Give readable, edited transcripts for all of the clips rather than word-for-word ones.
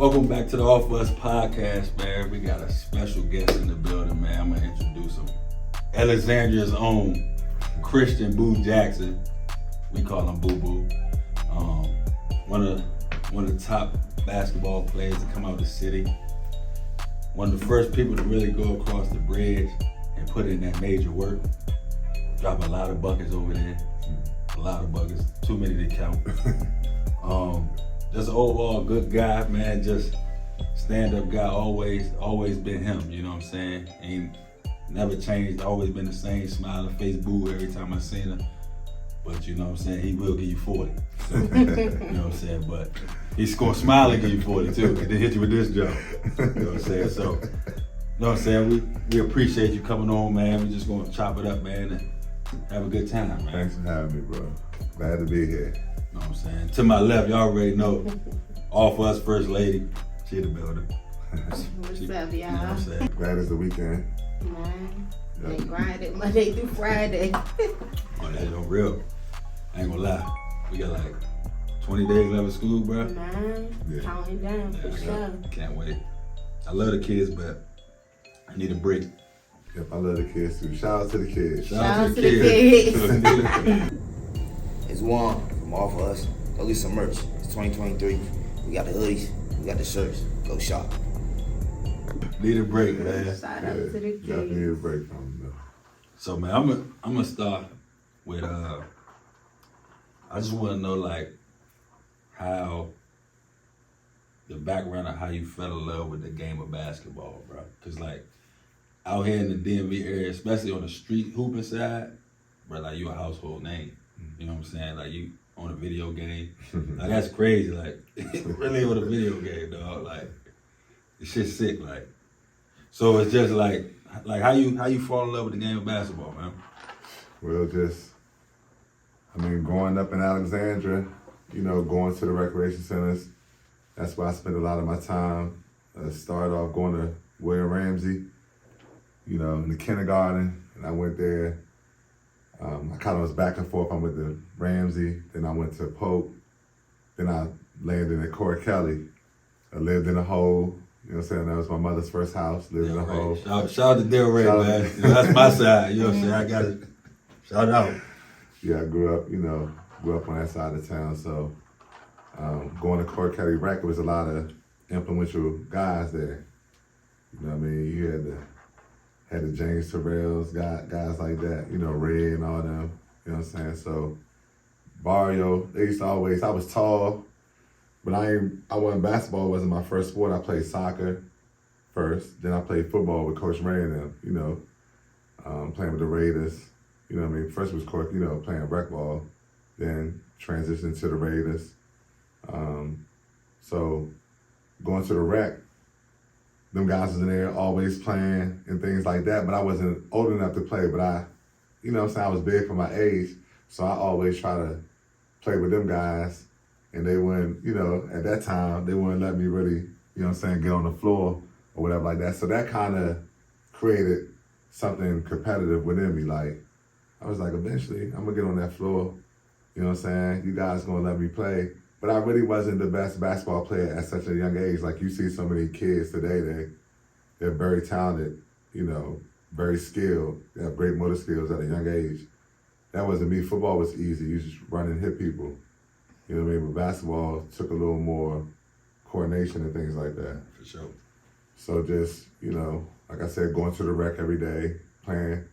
Welcome back to the AFU Podcast, man. We got a special guest in the building, man. I'm gonna introduce him. Alexandria's own Christian Boo Jackson. We call him Boo Boo. One of the top basketball players to come out of the city. One of the first people to really go across the bridge and put in that major work. Drop a lot of buckets over there. A lot of buckets. Too many to count. Just an overall good guy, man. Just stand-up guy. Always been him. You know what I'm saying? Ain't never changed. Always been the same smiling face, boo every time I seen him. But you know what I'm saying? He will give you 40. So, you know what I'm saying? But he's gonna smile and give you 40 too. And then hit you with this joke. You know what I'm saying? So, you know what I'm saying? We appreciate you coming on, man. We're just gonna chop it up, man, and have a good time, man. Thanks for having me, bro. Glad to be here. You know what I'm saying? To my left, y'all already know, AFU First Lady. She in the building. What's up, y'all? You know what I'm saying? Glad it's the weekend. Man, they grind it Monday through Friday. Oh, that's no real. I ain't gonna lie. We got like 20 days left of school, bro. Man, Yeah. counting down for sure. Can't wait. I love the kids, but I need a break. Yep, I love the kids too. Shout out to the kids. Shout out to the kids. It's Juan from AFU. Go get some merch. It's 2023. We got the hoodies. We got the shirts. Go shop. Need a break, man. Shout out to the Definitely need a kids. break from them, though. So, man, I'm gonna start with I just want to know like how the background of how you fell in love with the game of basketball, bro. Cause like out here in the DMV area, especially on the street hooping side, bro, like you a household name. You know what I'm saying? Like you on a video game. Like that's crazy. Like really on a video game, dog. Like this shit's sick. Like so it's just like how you fall in love with the game of basketball, man. Well, growing up in Alexandria, going to the recreation centers, that's where I spent a lot of my time. Started off going to William Ramsey, in the kindergarten, and I went there. I kind of was back and forth. I went to Ramsey, then I went to Pope, then I landed at Corey Kelly. I lived in a hole. You know what I'm saying? That was my mother's first house, lived in a hole. Shout out to Del Rey, man. That's my side. You know what I'm saying? I got it. Shout out. Yeah, I grew up on that side of town. So going to Corey Kelly Rec, there was a lot of influential guys there. You know what I mean? You had the James Terrells, guys like that, Red and all them, you know what I'm saying? So, Barrio, they used to always, I was tall, but I wasn't basketball, wasn't my first sport. I played soccer first, then I played football with Coach Ray and them, playing with the Raiders, you know what I mean? First was playing rec ball, then transitioned to the Raiders. So, going to the rec, them guys was in there always playing and things like that, but I wasn't old enough to play, but I was big for my age, so I always try to play with them guys, and they wouldn't, at that time, they wouldn't let me really, get on the floor or whatever like that, so that kind of created something competitive within me, like, I was like, eventually, I'm gonna get on that floor, you know what I'm saying, you guys gonna let me play. But I really wasn't the best basketball player at such a young age. Like you see so many kids today, they're very talented, very skilled. They have great motor skills at a young age. That wasn't me. Football was easy. You just run and hit people. You know what I mean? But basketball took a little more coordination and things like that. For sure. So just, like I said, going to the rec every day, playing,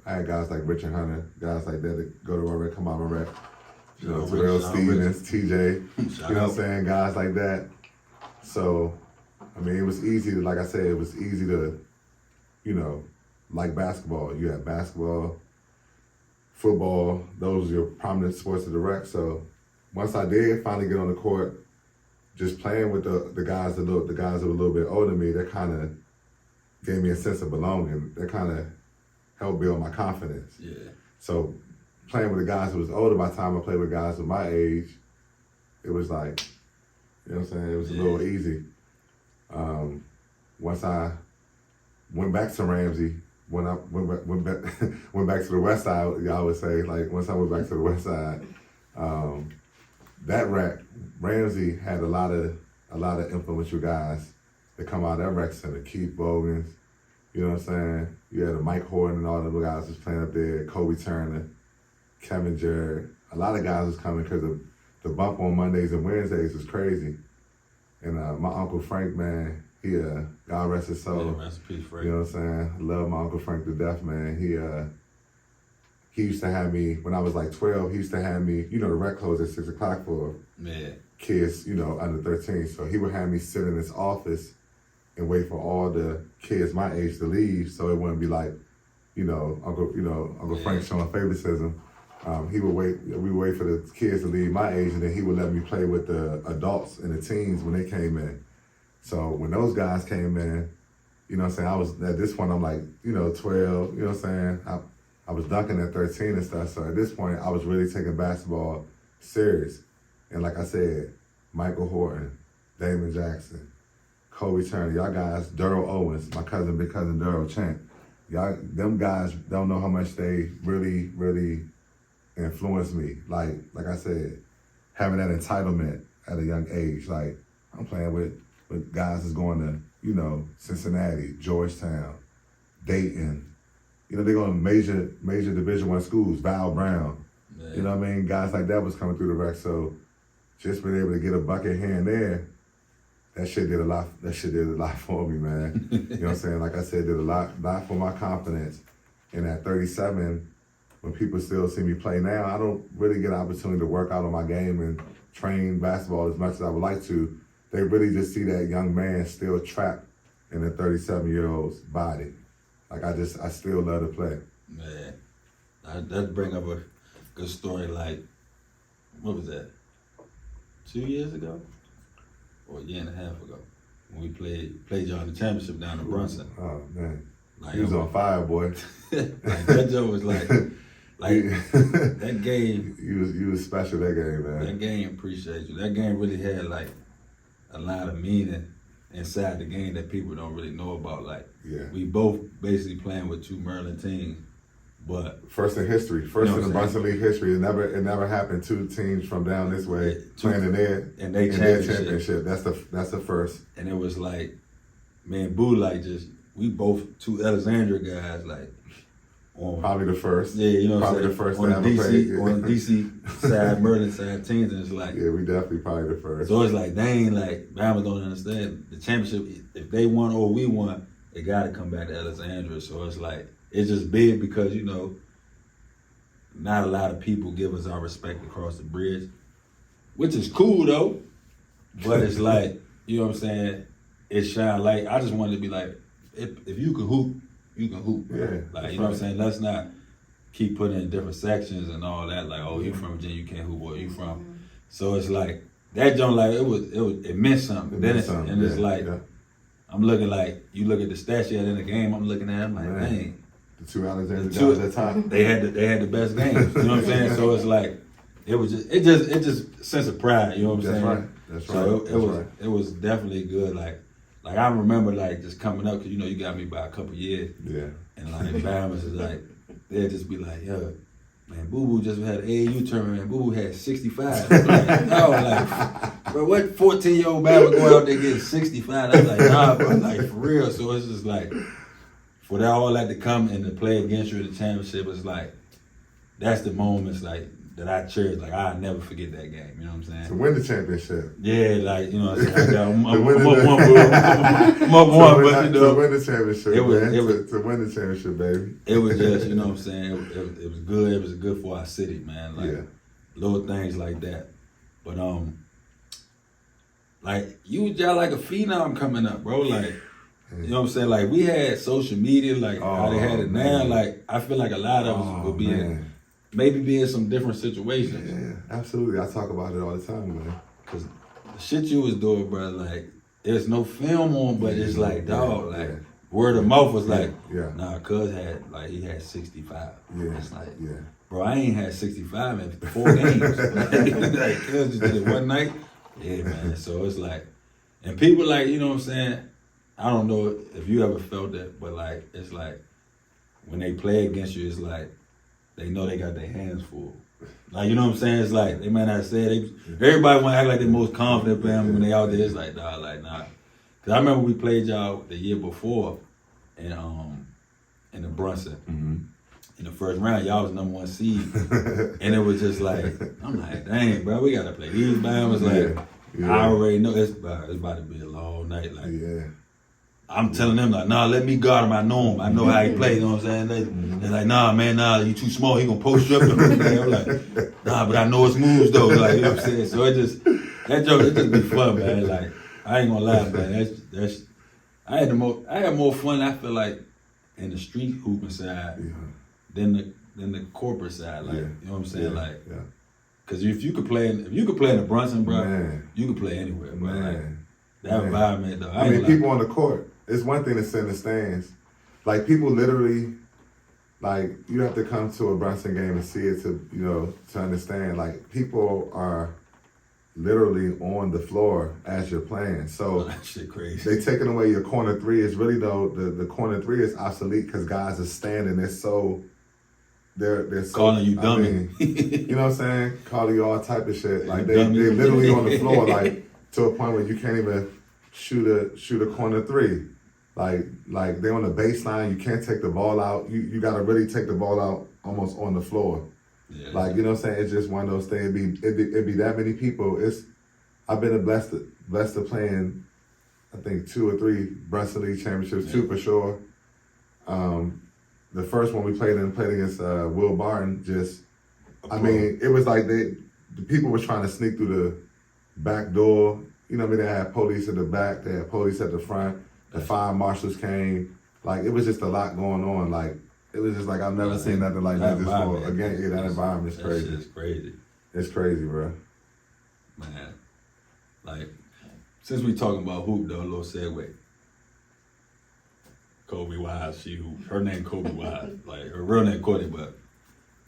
I had guys like Richard Hunter, guys like that that go to our rec, come out of rec. Terrell Stevens, TJ, you know what I'm saying, guys like that. So, it was easy to, like I said, like basketball. You had basketball, football, those were your prominent sports of the rec. So, once I did finally get on the court, just playing with the guys that were a little bit older than me, that kind of gave me a sense of belonging. That kind of helped build my confidence. Yeah. So, playing with the guys who was older, by the time I played with guys of my age, it was like, you know what I'm saying, it was a little easy. Once I went back to Ramsey, went back to the west side, y'all would say, like, once I went back to the west side, that rec, Ramsey had a lot of a lot of influential guys that come out of that rec center. Keith Bogans, you know what I'm saying? You had Mike Horton and all the other guys was playing up there. Kobe Turner, Kevin Jarrett. A lot of guys was coming because of the bump on Mondays and Wednesdays was crazy. And my Uncle Frank, man, he, God rest his soul. Yeah, rest in peace, Frank. You know what I'm saying? I love my Uncle Frank to death, man. He used to have me, when I was like 12, he used to have me, you know, the rec closed at 6 o'clock for kids, you know, under 13. So he would have me sit in his office and wait for all the kids my age to leave, so it wouldn't be like, Uncle Frank showing favoritism. We would wait for the kids to leave my age, and then he would let me play with the adults and the teens when they came in. So when those guys came in, you know what I'm saying, I was, at this point, I'm like, 12, you know what I'm saying? I was dunking at 13 and stuff, so at this point, I was really taking basketball serious. And like I said, Michael Horton, Damon Jackson, Kobe Turner, y'all guys, Daryl Owens, my big cousin Daryl Champ, y'all, them guys don't know how much they really, really influenced me. Like I said, having that entitlement at a young age. Like, I'm playing with guys that's going to, Cincinnati, Georgetown, Dayton. They're going to major Division I schools, Val Brown. Man. You know what I mean? Guys like that was coming through the rec. So just being able to get a bucket here and there, that shit did a lot for me, man. You know what I'm saying? Like I said, did a lot for my confidence. And at 37, when people still see me play now, I don't really get an opportunity to work out on my game and train basketball as much as I would like to. They really just see that young man still trapped in a 37-year-old's body. Like, I still love to play. Man, that bring up a good story. Like, what was that? 2 years ago? Or a year and a half ago? When we played y'all in the championship down in Brunson. Oh, man. Like, he was on fire, boy. Like, that joke was like that game. You was special that game, man. That game, appreciate you. That game really had, like, a lot of meaning inside the game that people don't really know about. Like, we both basically playing with two Maryland teams, but first in history, in the Brunson League history. It never happened. Two teams from down this way playing in their championship. That's the first. And it was like, man, Boo, like, just we both two Alexandria guys, like, on probably the first. Yeah, you know what I'm saying? Probably the first on to the ever play. On the DC side, Maryland side teams, and it's like, yeah, we definitely probably the first. So it's like, they ain't like, Bama don't understand the championship. If they won or we won, it got to come back to Alexandria. So it's like, it's just big because, not a lot of people give us our respect across the bridge, which is cool though. But it's like, you know what I'm saying? It shine like, I just wanted to be like, if you can hoop, you can hoop. Yeah, like, you know what I'm saying? Let's not keep putting in different sections and all that. Like, oh, you from Virginia, you can't hoop. Where you from? So it's like that joint. Like it meant something. It's like I'm looking like you look at the stats you had in the game. I'm looking at. I'm like, dang. The two Alexander guys at the top. They had the best games. You know what I'm saying? So it's like it just sense of pride. You know what I'm saying? That's right. So it was definitely good. Like I remember like just coming up because you got me by a couple years. Yeah. And like Bama's is like they'd just be like, yo, man, Boo Boo just had an AAU tournament. Boo Boo had 65. Like, no, like, bro, what 14-year-old Bama go out there getting 65? I was like, nah, bro, like for real. So it's just like for all that to come and to play against you in the championship, it's like that's the moments like that I cherish. Like I'll never forget that game. You know what I'm saying? To win the championship. Yeah, like you know what I'm saying. I'm up one, but you know, to win the championship. To win the championship, baby. It was just, you know what I'm saying. It was good. It was good for our city, man. Like little things like that. But like y'all like a phenom coming up, bro. Like. You know what I'm saying? Like, we had social media, like, how they had it now. Like, I feel like a lot of us would be in some different situations. Yeah, absolutely. I talk about it all the time, man. Because the shit you was doing, bro, like, there's no film on, but it's like, dog, like, word of mouth was like, nah, cuz he had 65. Yeah. It's like, bro, I ain't had 65 in 4 games. Like, cuz just did it one night. Yeah, man. So it's like, and people like, you know what I'm saying? I don't know if you ever felt that, but like it's like when they play against you, it's like they know they got their hands full. Like, you know what I'm saying? It's like, they might not say it. Everybody want to act like they're most confident family when they out there. It's like, nah. Because I remember we played y'all the year before in the Brunson. Mm-hmm. In the first round, y'all was number 1 seed. And it was just like, I'm like, dang, bro, we got to play these bands. Like, I already know it's about to be a long night. Like, I'm telling them, like, nah, let me guard him. I know him. I know how he plays. You know what I'm saying? They're like, nah, man, you too small. He gonna post you up. I'm like, nah, but I know his moves though. Like, you know what I'm saying? So it just be fun, man. Like, I ain't gonna lie, man. That's I had more fun. I feel like in the street hooping side than the corporate side. Like, you know what I'm saying? Like, cause if you could play in the Brunson, bro, you could play anywhere, bro. Like, that environment though. I mean, people on the court. It's one thing to sit in the stands. Like, people literally, like, you have to come to a Brunson game and see it to understand. Like, people are literally on the floor as you're playing. So that shit crazy. They taking away your corner three. It's really though the corner three is obsolete because guys are standing. They're so calling you dummy. I mean, you know what I'm saying? Calling you all type of shit. Like they literally on the floor, like to a point where you can't even shoot a corner three. Like they're on the baseline. You can't take the ball out. You got to really take the ball out almost on the floor. Yeah. Like, you know what I'm saying? It's just one of those things. It'd be that many people. I've been blessed to playing, I think 2 or 3 Brunson League championships, 2 for sure. The first one we played against Will Barton. It was like the people were trying to sneak through the back door. You know what I mean? They had police at the back. They had police at the front. The fire marshals came. Like, it was just a lot going on. Like, it was just like I've never seen nothing like that before. Again, that environment is crazy. That shit's crazy. It's crazy, bro. Man, like, since we talking about hoop though, a little segue. Kobe Wise, her name Kobe Wise. Like, her real name Courtney, but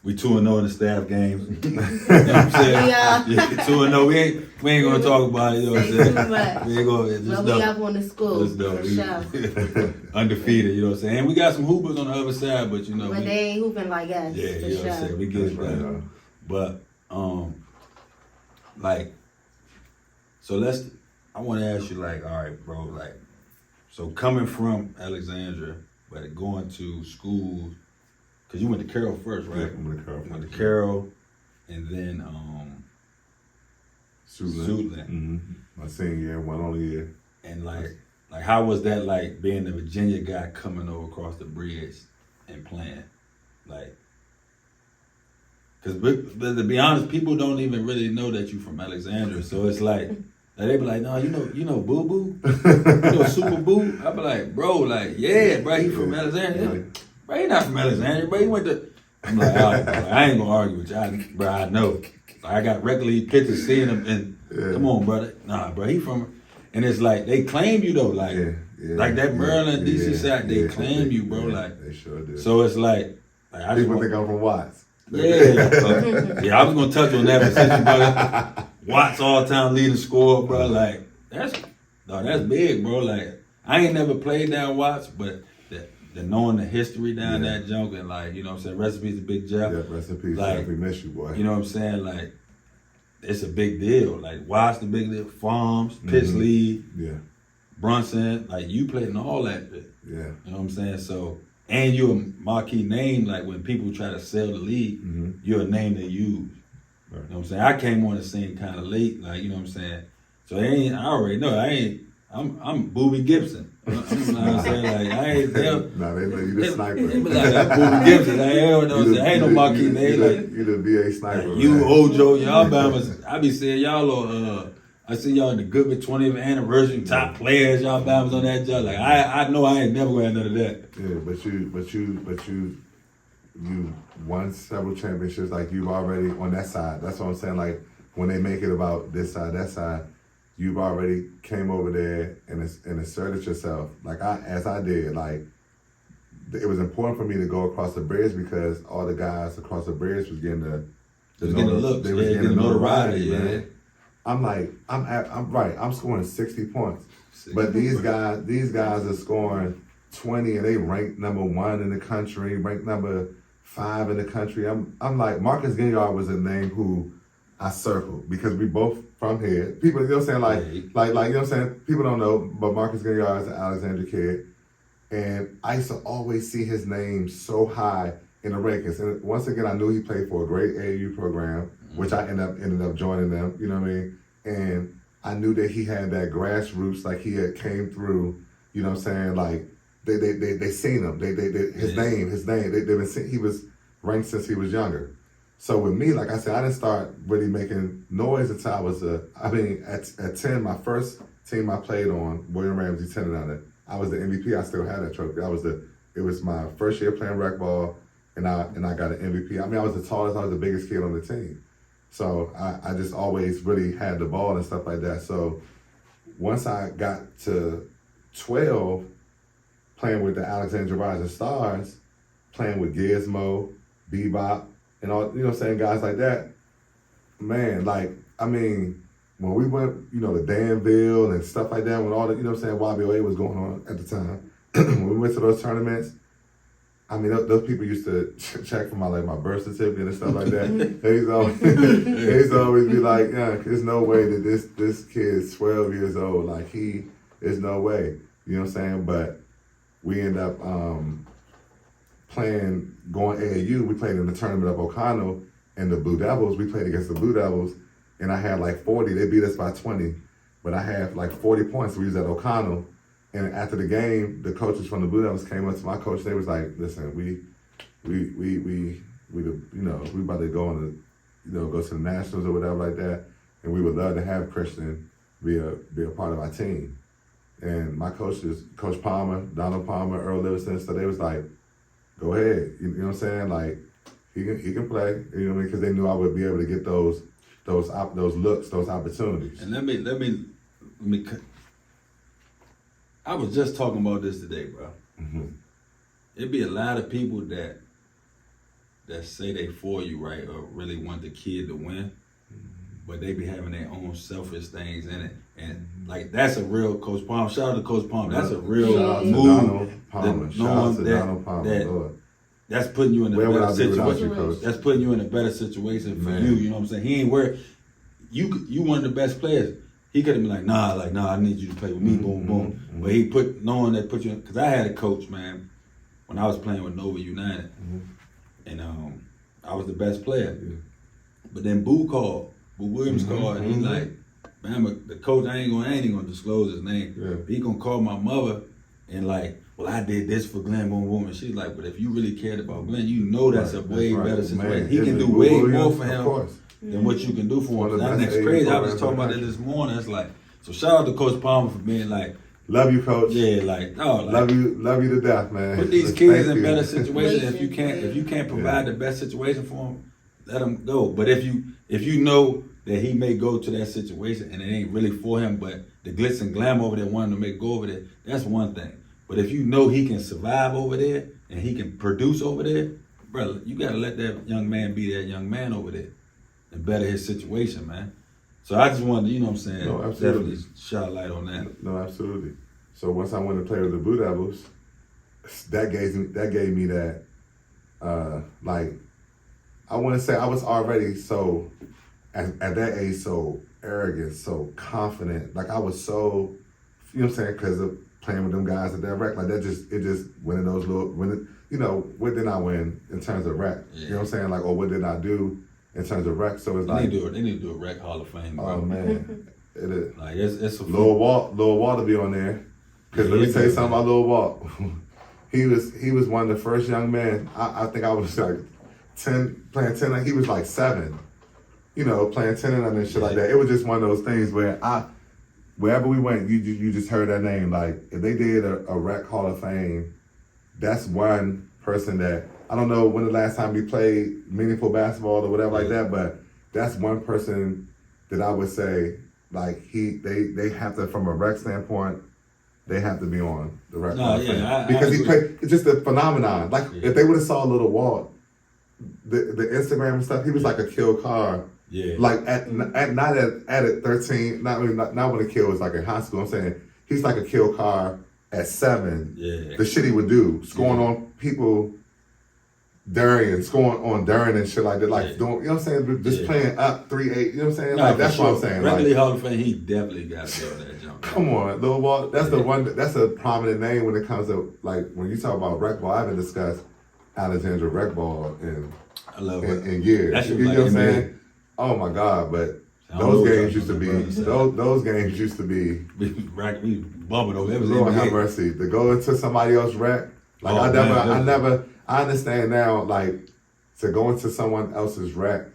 we 2-0 in the staff games. You know what I'm saying? Yeah. 2-0. We ain't gonna talk about it. You know what I'm saying? We ain't gonna. But we up on the school. For sure. Undefeated. You know what I'm saying? And we got some hoopers on the other side, but you know. But they ain't hooping like us. Yeah, you know what I'm saying? We get it done. But like, so I want to ask you, like, all right, bro, like, so coming from Alexandria, but going to school, because you went to Carroll first, right? Yeah, I went to Carroll. Went to Carroll, and then Suitland. Mm-hmm. My senior year, one only year. And like how was that, like, being a Virginia guy coming over across the bridge and playing? Like, because to be honest, people don't even really know that you from Alexandria, so it's like, they be like, no, you know Boo Boo? You know Super Boo? I be like, bro, like, yeah, bro, he from Alexandria. Bro, he not from Alexandria, bro, he went to... I'm like, all right, bro, I ain't gonna argue with you, bro, I know. I got regularly pictures seeing him, and come on, brother. Nah, bro, he from... And it's like, they claim you, though, like, like that Maryland, D.C. side, they claim you, bro, like... They sure do. So it's like I people think I'm from Watts. Yeah, I was gonna touch on that position, brother. Watts all-time leading scorer, bro. Like, that's big, bro. Like, I ain't never played down Watts, but the knowing the history down that junk, and, like, you know what I'm saying, recipes to Big Jeff. Yeah, rest in peace. Like, we miss you, boy. You know what I'm saying? Like, it's a big deal. Like, Watts the big deal. Farms, Pitts League, Brunson. Like, you played in all that shit. Yeah. You know what I'm saying? So, and you're a marquee name. Like, when people try to sell the league, you're a name they use. You know what I'm saying? I came on the scene kind of late, like, you know what I'm saying? So I already know, I'm Boobie Gibson. You know what I'm saying? Like, I ain't there. Nah, they know you the sniper. They be like, Boobie Gibson. I ain't no marquee name. Like, you the VA sniper. Like, you, Ojo, y'all Bahamas. I be seeing y'all I see y'all in the Goodman 20th anniversary, top players, y'all Bahamas on that job. Like, I know I ain't never gonna have none of that. Yeah, but you won several championships. Like, you've already on that side. That's what I'm saying. Like, when they make it about this side, that side, you've already came over there and asserted yourself. Like, as I did. Like, it was important for me to go across the bridge because all the guys across the bridge was getting the looks. They was getting the notoriety, man. I'm like, I'm scoring 60 points, but these guys are scoring 20, and they ranked number 1 in the country, ranked number 5 in the country. I'm like, Marcus Ginyard was a name who I circled because we both from here. People, you know what I'm saying? Like, you know what I'm saying? People don't know, but Marcus Ginyard is an Alexandria kid. And I used to always see his name so high in the rankings. And once again, I knew he played for a great AAU program, which I ended up joining them, you know what I mean? And I knew that he had that grassroots, like he had came through, you know what I'm saying? Like, they seen him. His name. They've been seeing, he was ranked since he was younger. So with me, like I said, I didn't start really making noise until I was at 10, my first team I played on, William Ramsey 10 and under, I was the MVP. I still had that trophy. It was my first year playing rec ball, and I got an MVP. I mean, I was the tallest, I was the biggest kid on the team. So I just always really had the ball and stuff like that. So once I got to 12, playing with the Alexandria Rising Stars, playing with Gizmo, Bebop, and all, you know what I'm saying, guys like that, man, like, I mean, when we went, you know, to Danville and stuff like that, when all the, you know what I'm saying, YBOA was going on at the time, when we went to those tournaments, I mean, those people used to check for my birth certificate and stuff like that. They used to always be like, yeah, there's no way that this kid's 12 years old. Like, there's no way. You know what I'm saying? But we end up going AAU. We played in the tournament of O'Connell and the Blue Devils. We played against the Blue Devils, and I had like 40. They beat us by 20, but I had like 40 points. We was at O'Connell, and after the game, the coaches from the Blue Devils came up to my coach. They was like, "Listen, we about to go on go to the Nationals or whatever like that, and we would love to have Christian be a part of our team." And my coaches, Coach Palmer, Donald Palmer, Earl Livingston, so they was like, "Go ahead," you know what I'm saying? Like, he can play, you know what I mean? Because they knew I would be able to get those looks, those opportunities. And let me. I was just talking about this today, bro. Mm-hmm. It'd be a lot of people that say they for you, right, or really want the kid to win, but they be having their own selfish things in it. And like, that's a real Coach Palmer. Shout out to Coach Palmer. That's a real move. That's putting you in a better situation. That's putting you in a better situation for you. You know what I'm saying? He ain't worried. You one of the best players. He could have been like, nah, I need you to play with me, boom, boom. Mm-hmm. But he put you in, because I had a coach, man, when I was playing with Nova United, and I was the best player. Yeah. But then Boo Williams called, and he like, man, the coach, I ain't gonna disclose his name. Yeah. He gonna call my mother and like, well, I did this for Glenn, boom, boom. And she's like, but if you really cared about Glenn, you know that's a way better situation. Man, he can do way more for him than what you can do for him. That's crazy. I was talking about it this morning. It's like, so shout out to Coach Palmer for being like, love you, Coach. Yeah, like, oh, like, love you to death, man. Put these kids in better situations. If you can't provide the best situation for them, let them go. But if you know that he may go to that situation and it ain't really for him, but the glitz and glam over there wanting to make go over there, that's one thing. But if you know he can survive over there and he can produce over there, brother, you gotta let that young man be that young man over there and better his situation, man. So I just wanted to, you know what I'm saying, definitely shine a light on that. No, absolutely. So once I went to play with the Blue Devils, that gave me that, like, I want to say I was already so, at that age, so arrogant, so confident. Like, I was so, you know what I'm saying, because of playing with them guys at that rec, like it just went in those little, what did I win in terms of rec? Yeah. You know what I'm saying? Like, or what did I do in terms of rec? So it's they need to do a rec Hall of Fame, bro. Oh, man. It is. Like, it's a Lil Walt to be on there. Because let me tell you something about Lil Walt. He was one of the first young men. I think I was like 10, playing 10, like he was like 7. You know, playing 10 and under and shit like that. It was just one of those things where wherever we went, you just heard that name. Like, if they did a rec Hall of Fame, that's one person that, I don't know when the last time we played meaningful basketball or whatever like that, but that's one person that I would say, like, they have to, from a rec standpoint, they have to be on the rec Hall of Fame. Because he played, it's just a phenomenon. Like, if they would have saw Little Walt, the Instagram and stuff, he was like a kill car. Yeah. Like not at 13, not when a kid was like in high school. I'm saying he's like a kill car at 7. Yeah. The shit he would do, scoring on people Darian, scoring on Darian and shit like that. Like, doing, you know what I'm saying? Just playing up 3-8, you know what I'm saying? No, like, that's sure. what I'm saying. Regularly like, Hall of Fame, he definitely got to build that jump. Come on, Lil Walt. That's the one. That's a prominent name when it comes to like when you talk about rec ball. I haven't discussed Alexandra rec ball I love it. in years. That shit You like know what I'm NBA. saying? Oh my God! But I don't know those what games y'all used to be. talking about. Those games used to be. We bumping over. It was Lord have NBA. mercy. To go into somebody else's rec. Like I understand now. Like to go into someone else's rec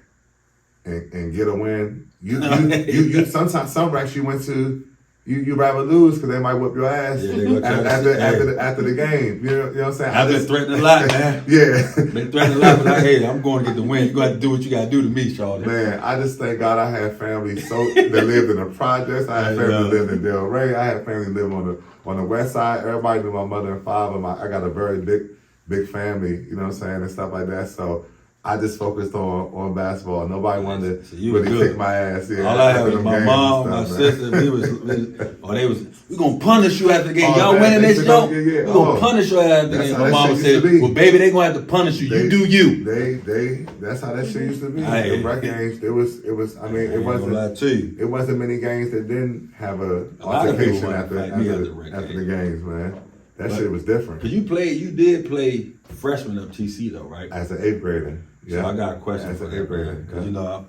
and get a win. You sometimes some recs you went to. You rather lose because they might whip your ass after the game. You know what I'm saying? I've been threatening a lot, man. Yeah. Been threatening a lot, but like, hey, I'm going to get the win. You got to do what you got to do to me, Charlie. Man, I just thank God I had family that lived in the projects. I had family that lived in Del Rey. I had family live on the west side. Everybody knew my mother and father. I got a very big family, you know what I'm saying, and stuff like that. So I just focused on basketball. Nobody wanted to really kick my ass. Yeah, all I had was my mom, my sister. We gonna punish you after the game. Y'all winning this show? We gonna punish your ass after the game. My mama said, "Well, baby, they gonna have to punish you. You do you." That's how that shit used to be. The rec games. It was. I mean, it wasn't. It wasn't many games that didn't have a altercation after the games, man. That shit was different. Cause you did play freshman up TC though, right? As an 8th grader. Yeah. So I got a question as for an that, 8th grader. Because you know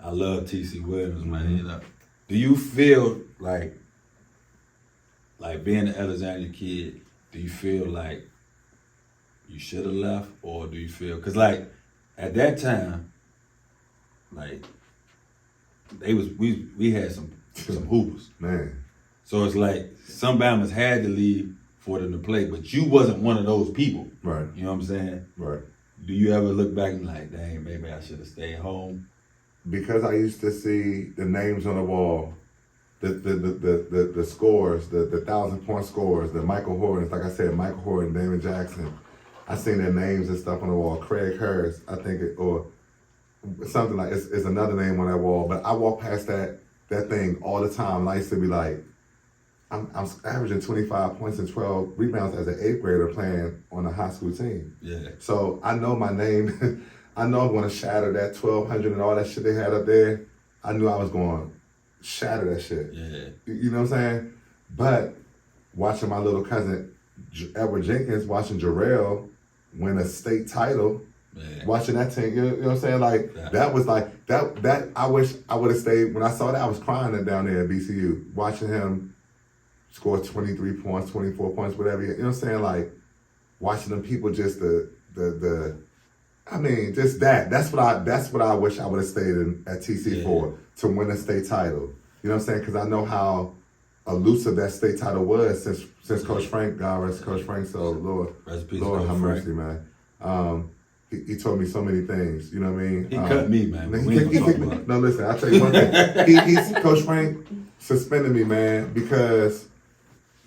I love TC Williams, man. You know, do you feel like being an Alexandria kid? Do you feel like you should have left, or do you feel because like at that time, like we had some hoopers, man. So it's like some Bama's had to leave for them to play, but you wasn't one of those people. Right. You know what I'm saying? Right. Do you ever look back and like, dang, maybe I should have stayed home? Because I used to see the names on the wall, the scores, the 1,000-point scores, the Michael Hortons, like I said, Michael Horton, Damon Jackson. I seen their names and stuff on the wall. Craig Hurst, I think, or something like it's another name on that wall. But I walk past that thing all the time, and I used to be like, I'm averaging 25 points and 12 rebounds as an 8th grader playing on a high school team. Yeah. So I know my name. I know I'm going to shatter that 1,200 and all that shit they had up there. I knew I was going to shatter that shit. Yeah. You know what I'm saying? But watching my little cousin Edward Jenkins, watching Jarrell win a state title, watching that team, you know what I'm saying? Like, that was like, that I wish I would have stayed. When I saw that, I was crying down there at BCU, watching him score 23 points, 24 points, whatever. You know what I'm saying? Like, watching them people just I mean, just that. That's what I wish I would have stayed at TC for, to win a state title. You know what I'm saying? Because I know how elusive that state title was since Coach Frank, God rest Coach Frank. So Lord have mercy, man. He told me so many things. You know what I mean? He cut me, man. No, listen. I'll tell you one thing. Coach Frank suspended me, man, because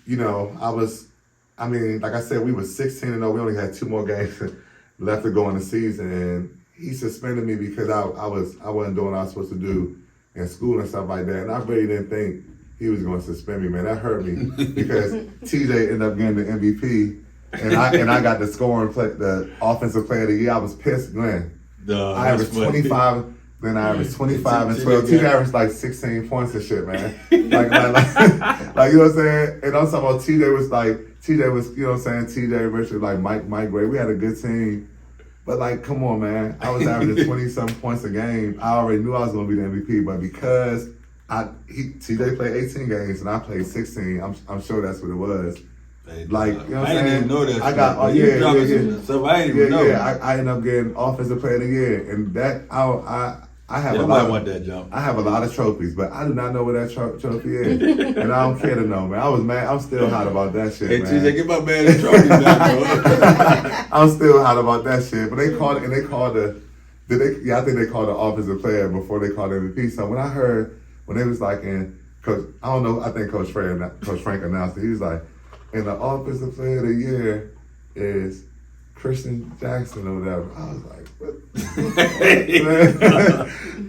you know like I said, we were 16-0. We only had 2 more games left to go in the season, and he suspended me because I wasn't doing what I was supposed to do in school and stuff like that. And I really didn't think he was going to suspend me, man. That hurt me because TJ ended up getting the MVP, and I got the offensive player of the year. I was pissed, Glenn. I averaged 25. Then I averaged 25 and 12. TJ averaged like 16 points and shit, man. like you know what I'm saying? And I'm talking about TJ was, you know what I'm saying? TJ, Richard, like Mike Gray. We had a good team. But like, come on, man. I was averaging 20-something points a game. I already knew I was going to be the MVP. But because TJ played 18 games and I played 16, I'm sure that's what it was. Like, you know what I'm saying? I didn't even know that. I got, I didn't even know. I ended up getting Offensive Player of the Year. And that, I have a lot. Want that jump. I have a lot of trophies, but I do not know where that trophy is, and I don't care to know, man. I was mad. I'm still hot about that shit, man. TJ, get my man the trophy now, I'm still hot about that shit. But they called I think they called the offensive player before they called MVP. So when they was like Coach, I don't know. I think Coach Frank announced it. He was like, and the offensive player of the year is Christian Jackson or whatever. I was like,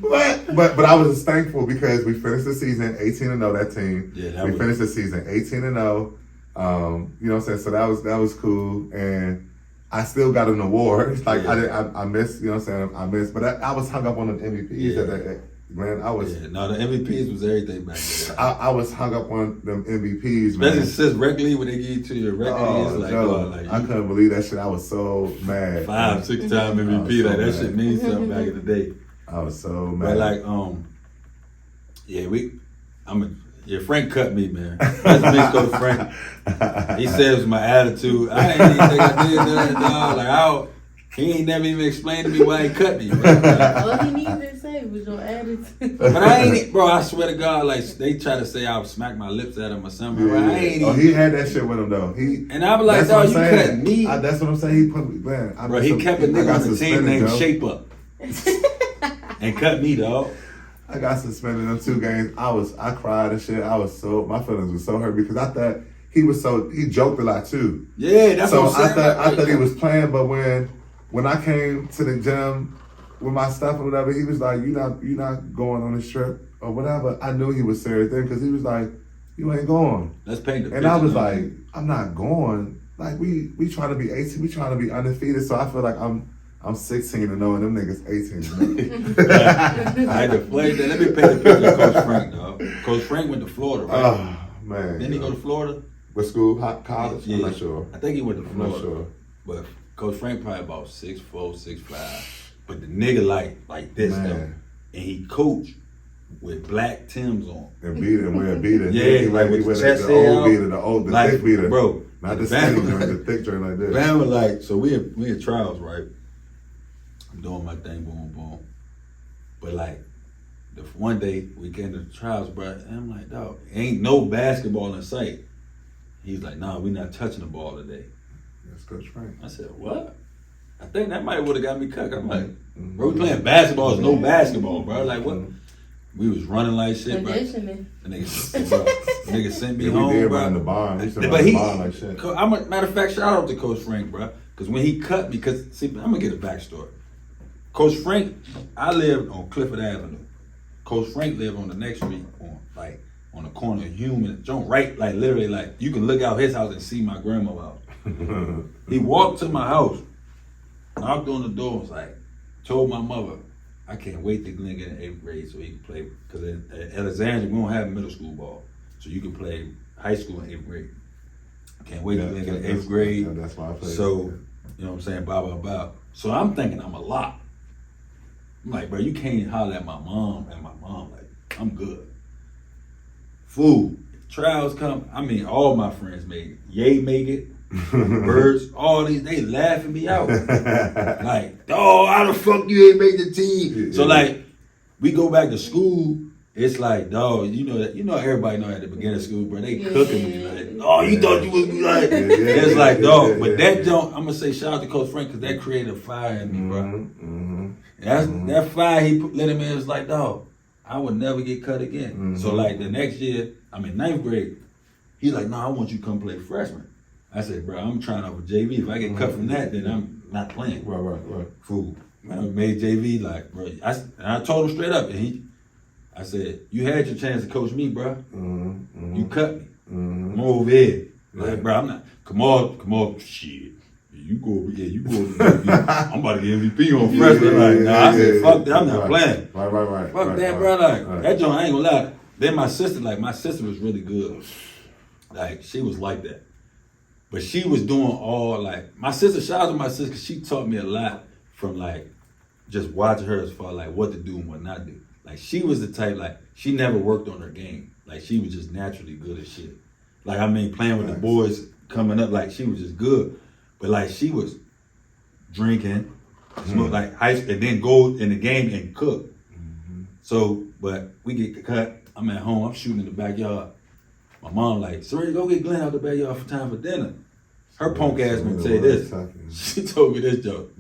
what? but I was just thankful because we finished the season 18-0, that team. Yeah, we finished the season 18-0. You know what I'm saying? So that was cool. And I still got an award. It's like Yeah. I missed, you know what I'm saying? I missed, but I was hung up on the MVPs at that. Man, I was. Yeah, no, the MVPs was everything back then. I was hung up on them MVPs, Especially man. since rec league, when they give you to your rec league, it's like, Joe, like I couldn't believe that shit. I was so mad. 5-6 time MVP, I was so like that mad. shit means something back in the day. I was so mad. But like, yeah, Frank cut me, man. That's me, Coach Frank. He said it was my attitude. I didn't even think I did that, dog. Like, he ain't never even explained to me why he cut me, bro. All he needed to say was your attitude. But I ain't, bro, I swear to God, like, they try to say I would smack my lips at him or something. Bro. I ain't even. He had that shit with him, though. And I was like, that's what dog, I'm you saying. cut me. That's what I'm saying. He put me, man. Bro, he kept a nigga on the team named Joe. Shape Up. And cut me, dog. I got suspended in 2 games. I cried and shit. My feelings were so hurt because I thought he joked a lot too. Yeah, that's so what I'm saying. I thought he was playing, but when I came to the gym with my stuff or whatever, he was like, "You not going on this trip or whatever." I knew he was serious then because he was like, "You ain't going." Let's paint the And I was like, "I'm not going." Like we trying to be 18, we trying to be undefeated. So I feel like I'm 16 and knowing them niggas 18. I had to play that. Let me paint the picture of Coach Frank, dog. Coach Frank went to Florida, right? Oh man. Didn't he go to Florida? What school? College? Yeah. I'm not sure. I think he went to I'm Florida. not sure. But Coach Frank probably about 6'4", 6'5". But the nigga like this Man. though. And he coached with black Timbs on. And wear a beater. Yeah, he like with wear the chest the hair old out. beater, the Like, thick beater. bro, Not the Bam- skinny joint, the thick joint like this. Bam was like, so we in trials, right? I'm doing my thing, boom, boom. But like, the one day we came to the trials, bro, and I'm like, dog, ain't no basketball in sight. He's like, nah, we not touching the ball today. That's Coach Frank. I said, what? I think that might would have got me cut. I'm like, Mhm. bro, we playing basketball. It's no basketball, bro. Like, what? We was running like shit, bro. Conditioning. The nigga sent me Yeah, we home, did bro. run in the barn. We used to run But in he, the barn like shit. matter of fact, shout out to Coach Frank, bro. Because when he cut me, see, I'm gonna get a backstory. Coach Frank, I lived on Clifford Avenue. Coach Frank lived on the next street, on the corner of Human and Jones, right? Like literally, like you can look out his house and see my grandma's house. He walked to my house, knocked on the door, was like, told my mother, I can't wait to Glenn get in 8th grade so he can play. Because at Alexandria, we don't have middle school ball. So you can play high school in 8th grade. I can't wait to Glenn get in 8th grade. That's why I played. So, you know what I'm saying? Blah, blah, blah. So I'm thinking I'm a lot. I'm like, bro, you can't holler at my mom and my mom. Like, I'm good. Fool. If trials come, I mean, all my friends made it. Ye make it. Birds, all these, they laughing me out. Like, oh, how the fuck you ain't make the team? So like, we go back to school. It's like, dog, you know everybody know at the beginning of school, bro, they cooking me like, oh, you thought you was like, it's like, dog. But that don't, I'm gonna say shout out to Coach Frank because that created a fire in me, bro. That fire he let him in was like, dog, I would never get cut again. So like the next year, I'm in 9th grade. He's like, no, I want you to come play freshman. I said, bro, I'm trying out for JV. If I get cut from that, then I'm not playing. Right. Fool. Man, I made JV like, bro. I told him straight up, and I said, you had your chance to coach me, bro. You cut me. I'm over here. Like, bro, I'm not. Come on, shit. You go over MVP. I'm about to get MVP on freshman. Like, nah, I said, fuck that. I'm not playing. Right. Fuck that, bro. Like, that joint, I ain't gonna lie. Then my sister was really good. Like, she was like that. But she was doing all, like, my sister, shout out to my sister, because she taught me a lot from, like, just watching her as far, like, what to do and what not to do. Like, she was the type, like, she never worked on her game. Like, she was just naturally good at shit. Like, I mean, playing with the boys coming up, like, she was just good. But, like, she was drinking, smoke, like, ice, and then go in the game and cook. So, but we get cut. I'm at home. I'm shooting in the backyard. My mom like, Serena, go get Glenn out the backyard for time for dinner. Her punk ass gonna tell you this. She told me this joke.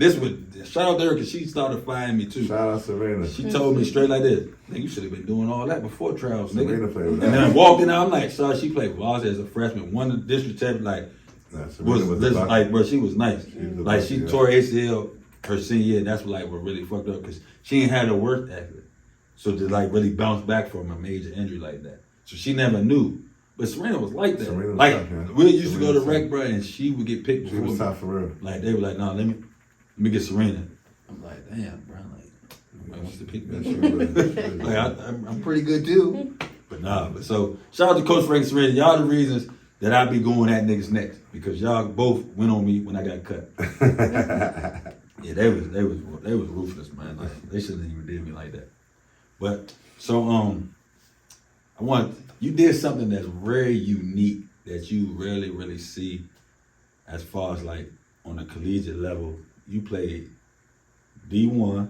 Shout out to her because she started firing me too. Shout out Serena. She told me straight like this. Nigga, you should have been doing all that before trials, nigga. Serena played with And that. then I'm walking out, I'm like, sorry, she played varsity as a freshman. Won the district champion, like, Serena was this, the like, bro, she was nice. Like, she yeah. tore ACL her senior year, and that's what really fucked up because she ain't had her work ethic. So to like really bounce back from a major injury like that. So she never knew. But Serena was like that. Serena was like tough, man. we used to go to Serena was rec, bro, and she would get picked She before was me. tough for real. Like they were like, "No, let me get Serena." I'm like, "Damn, bro, like nobody wants to pick me." She was. Like I'm pretty good too. But nah, but so shout out to Coach Frank Serena. Y'all the reasons that I be going at niggas next because y'all both went on me when I got cut. Yeah, they was ruthless, man. Like they shouldn't even did me like that. But so you did something that's very unique that you rarely really see as far as like on a collegiate level. You played D1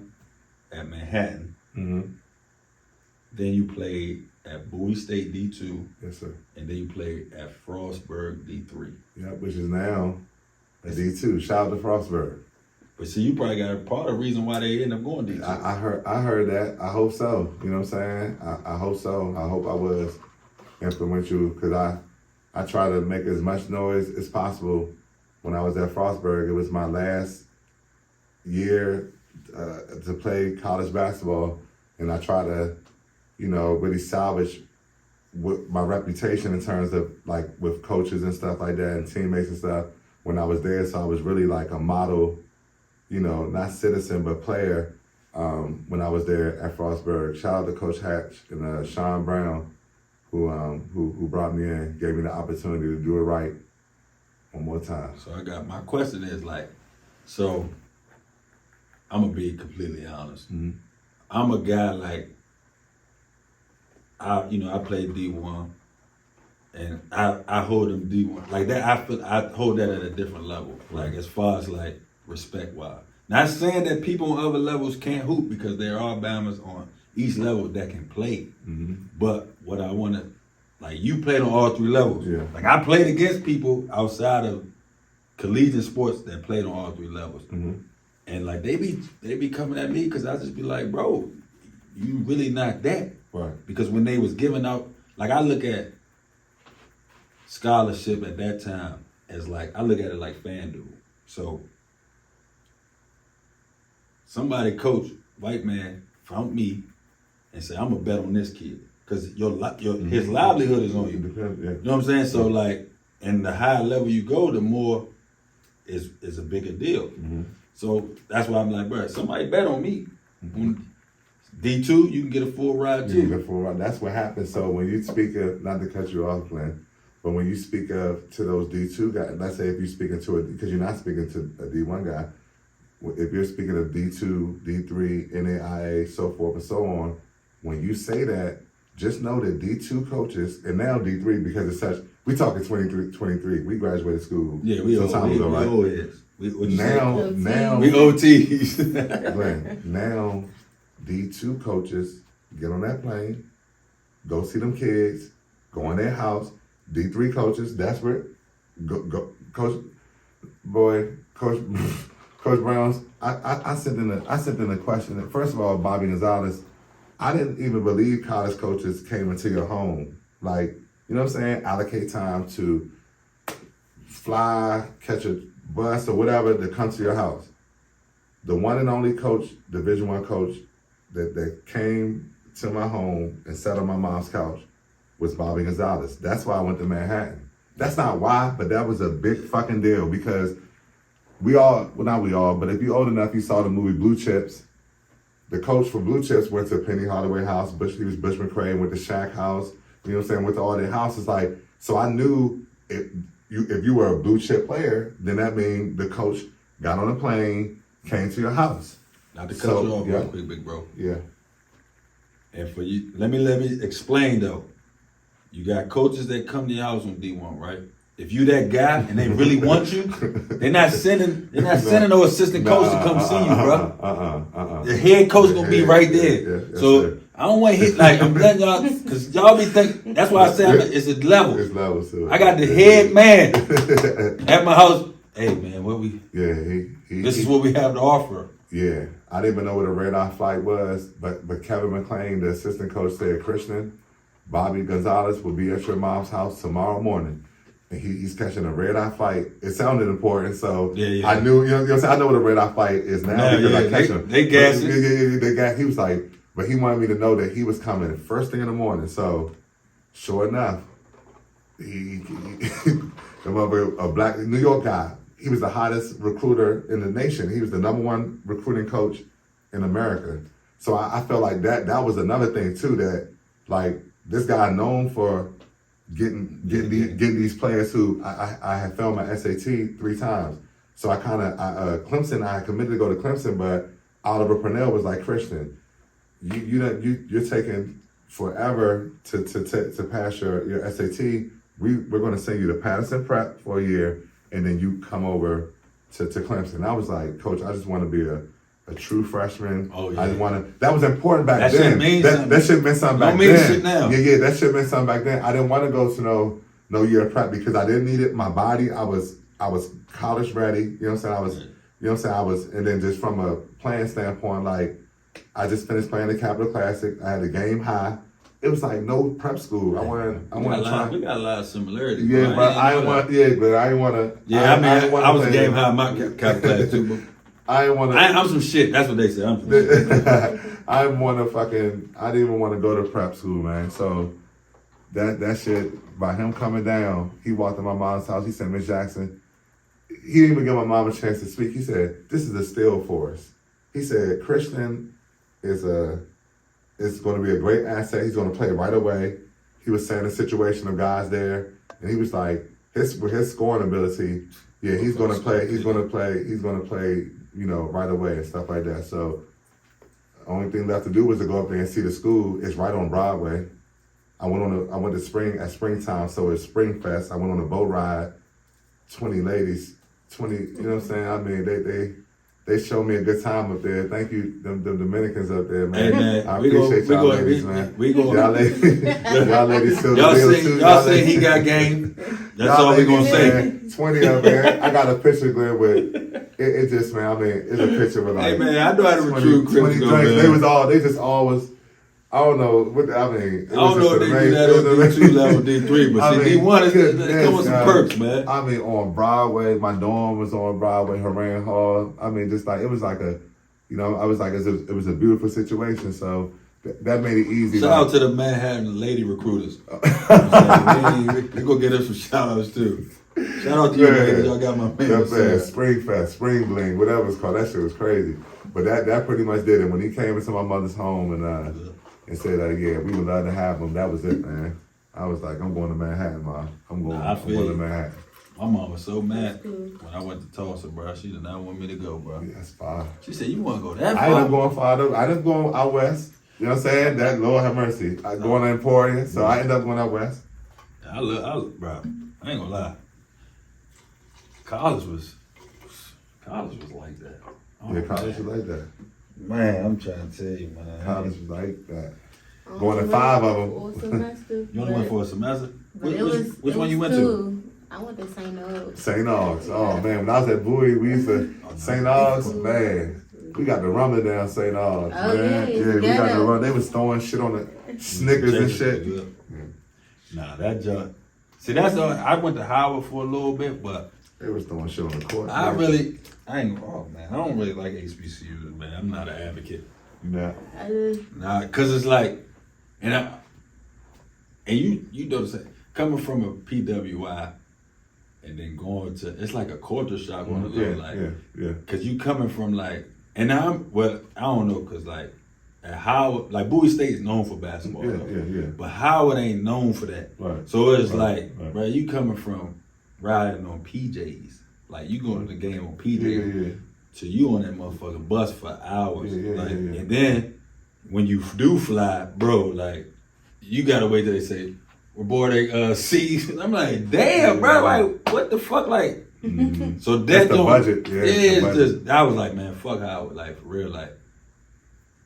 at Manhattan. Mm-hmm. Then you played at Bowie State D2. Yes, sir. And then you played at Frostburg D3. Yeah, which is now a D2. Shout out to Frostburg. But see, you probably got a part of the reason why they end up going D2. I heard that. I hope so. You know what I'm saying? I hope so. I hope I was influential because I try to make as much noise as possible. When I was at Frostburg, it was my last year to play college basketball, and I try to, really salvage my reputation in terms of like with coaches and stuff like that and teammates and stuff when I was there. So I was really like a model, not citizen but player when I was there at Frostburg. Shout out to Coach Hatch and Sean Brown, who brought me in, gave me the opportunity to do it right one more time. So my question is like, so I'm gonna be completely honest. Mm-hmm. I'm a guy like, I played D1 and I hold them D1 like that. I hold that at a different level, like as far as like respect wise. Not saying that people on other levels can't hoop because there are Bammers on each level that can play. Mm-hmm. But what I want to, like you played on all three levels. Yeah. Like I played against people outside of collegiate sports that played on all three levels. Mm-hmm. And like they be coming at me because I just be like, bro, you really not that. Right. Because when they was giving out, like I look at scholarship at that time as like, I look at it like FanDuel. So somebody coach, white man, found me and said, I'm gonna bet on this kid. Because his livelihood is on you. Yeah. You know what I'm saying? So like, and the higher level you go, the more is a bigger deal. Mm-hmm. So that's why I'm like, bro, somebody bet on me. Mm-hmm. D2, you can get a full ride too. Yeah, full ride. That's what happens. So when you speak of, not to cut you off, Glenn, but when you speak of to those D2 guys, let's say if you're speaking to because you're not speaking to a D1 guy, if you're speaking of D2, D3, NAIA, so forth and so on, when you say that, just know that D2 coaches, and now D3 because it's such, we talking 23, we graduated school some time ago, right? We Now, we OTs. Glenn, now D2 coaches get on that plane, go see them kids, go in their house. D3 coaches, desperate, go, Coach Browns. I sent in a question. First of all, Bobby Gonzalez, I didn't even believe college coaches came into your home. Like, you know what I'm saying? Allocate time to fly, catch a bus or whatever to come to your house. The one and only coach, Division I coach, that came to my home and sat on my mom's couch was Bobby Gonzalez. That's why I went to Manhattan. That's not why, but that was a big fucking deal because not we all, but if you're old enough, you saw the movie Blue Chips. The coach for Blue Chips went to Penny Hardaway house, he was Bush McCray, went to Shaq house, you know what I'm saying, went to all their houses. Like, so I knew if you were a blue chip player, then that means the coach got on a plane, came to your house. Not to cut you off real quick, big bro. Yeah. And for you, let me explain though. You got coaches that come to your house on D1, right? If you that guy and they really want you, they're not sending no assistant coach to come see you, bro. The head coach gonna be right there. Yeah, so I don't want to hit like I'm letting y'all because y'all be thinking. That's why I say it's a level. It's levels too. I got the head man at my house. Hey man, what we? Yeah, this is what we have to offer. Yeah, I didn't even know what a red eye flight was, but Kevin McClain, the assistant coach, said, Christian, Bobby Gonzalez will be at your mom's house tomorrow morning. And he's catching a red eye flight. It sounded important, so yeah. I knew, you know what I'm saying? I know what a red eye flight is now because I catch him. They gas it. Yeah, they gas. He was like, but he wanted me to know that he was coming first thing in the morning. So, sure enough, a black New York guy. He was the hottest recruiter in the nation. He was the #1 recruiting coach in America. So I felt like that was another thing too, that like this guy known for getting these players who I had failed my SAT 3 times. So I Clemson, I committed to go to Clemson, but Oliver Purnell was like, Christian, you're taking forever to pass your SAT. We're going to send you to Patterson Prep for a year, and then you come over to Clemson. I was like, Coach, I just want to be a true freshman. Oh, yeah. I just want to. That was important back that then. That should have been something back then. Don't mean shit now. Yeah, that should have been something back then. I didn't want to go to no year of prep because I didn't need it. My body, I was college ready. You know what I'm saying? I was, and then just from a playing standpoint, like I just finished playing the Capital Classic. I had a game high. It was like no prep school. I want to try. We got a lot of similarities. Yeah, but I didn't want to. Yeah, I was a game high in my Capital Class too. But I didn't want to. I'm some shit. That's what they say. I'm some shit. I didn't even want to go to prep school, man. So that shit, by him coming down, he walked in my mom's house. He said, Miss Jackson, he didn't even give my mom a chance to speak. He said, this is a steal for us. He said, Christian is going to be a great asset. He's going to play right away. He was saying the situation of guys there, and he was like, with his scoring ability, yeah, he's going to play, right away and stuff like that. So the only thing left to do was to go up there and see the school. It's right on Broadway. I went to springtime, so it's Spring Fest. I went on a boat ride, 20 ladies, you know what I'm saying? I mean, they showed me a good time up there. Thank you, them Dominicans up there, man. Hey, man, I appreciate y'all ladies, man. Y'all ladies still y'all say he got game. That's all we gonna say. 20 of them, man. I got a picture, Glenn, with it just, man. I mean, it's a picture with like. Hey, man, I know how to recruit 20 drinks. They just always. I don't know what I mean. I don't know if they do that on D2 level, D3, but see, D1 is come with some perks, man. I mean, on Broadway, my dorm was on Broadway, Horan Hall. I mean, just like it was like a, I was like it was a beautiful situation. So that made it easy. Shout out to the Manhattan lady recruiters. We gonna get us some shout outs too. Shout out to you ladies, y'all got my man. Spring Fest, Spring Bling, whatever it's called. That shit was crazy. But that pretty much did it. When he came into my mother's home and said, yeah, we would love to have him. That was it, man. I was like, I'm going to Manhattan, Mom. I'm going to Manhattan. My mom was so mad when I went to Tulsa, bro. She did not want me to go, bro. Yeah, that's fine. She said, you want to go that far? I ended up going farther. I didn't go out west. You know what I'm saying? That, Lord have mercy. I go to Emporia, so I ended up going out west. Bro, I ain't gonna lie. College was like that. Yeah, college was like that. Man, I'm trying to tell you, man. College was like that. Going to 5 of them. You only went for a semester? Which one you went to? I went to St. Augs. St. Augs. Oh, man. When I was at Bowie, we used to... St. Augs, man. We got the rumbling down St. Augs, man. Yeah, we got the run. They was throwing shit on the Snickers and shit. Nah, that junk. See, that's all. I went to Howard for a little bit, but... They was throwing shit on the court. I don't really like HBCUs, man. I'm not an advocate. Nah. Nah, cause it's like, and you know the same. Coming from a PWI and then going to, it's like a culture shock on a little, yeah. Cause you coming from like, and I don't know, cause like at Howard, like Bowie State is known for basketball, yeah. But Howard ain't known for that. Right. So it's right, you coming from riding on PJs, like you going to the game on PJs. Yeah. So you on that motherfucking bus for hours. Yeah. And then when you do fly, bro, like you gotta wait till they say, we're boarding seats. I'm like, damn, bro, like what the fuck? Like so that's the budget. It's just I was like, man, fuck Howard, like for real, like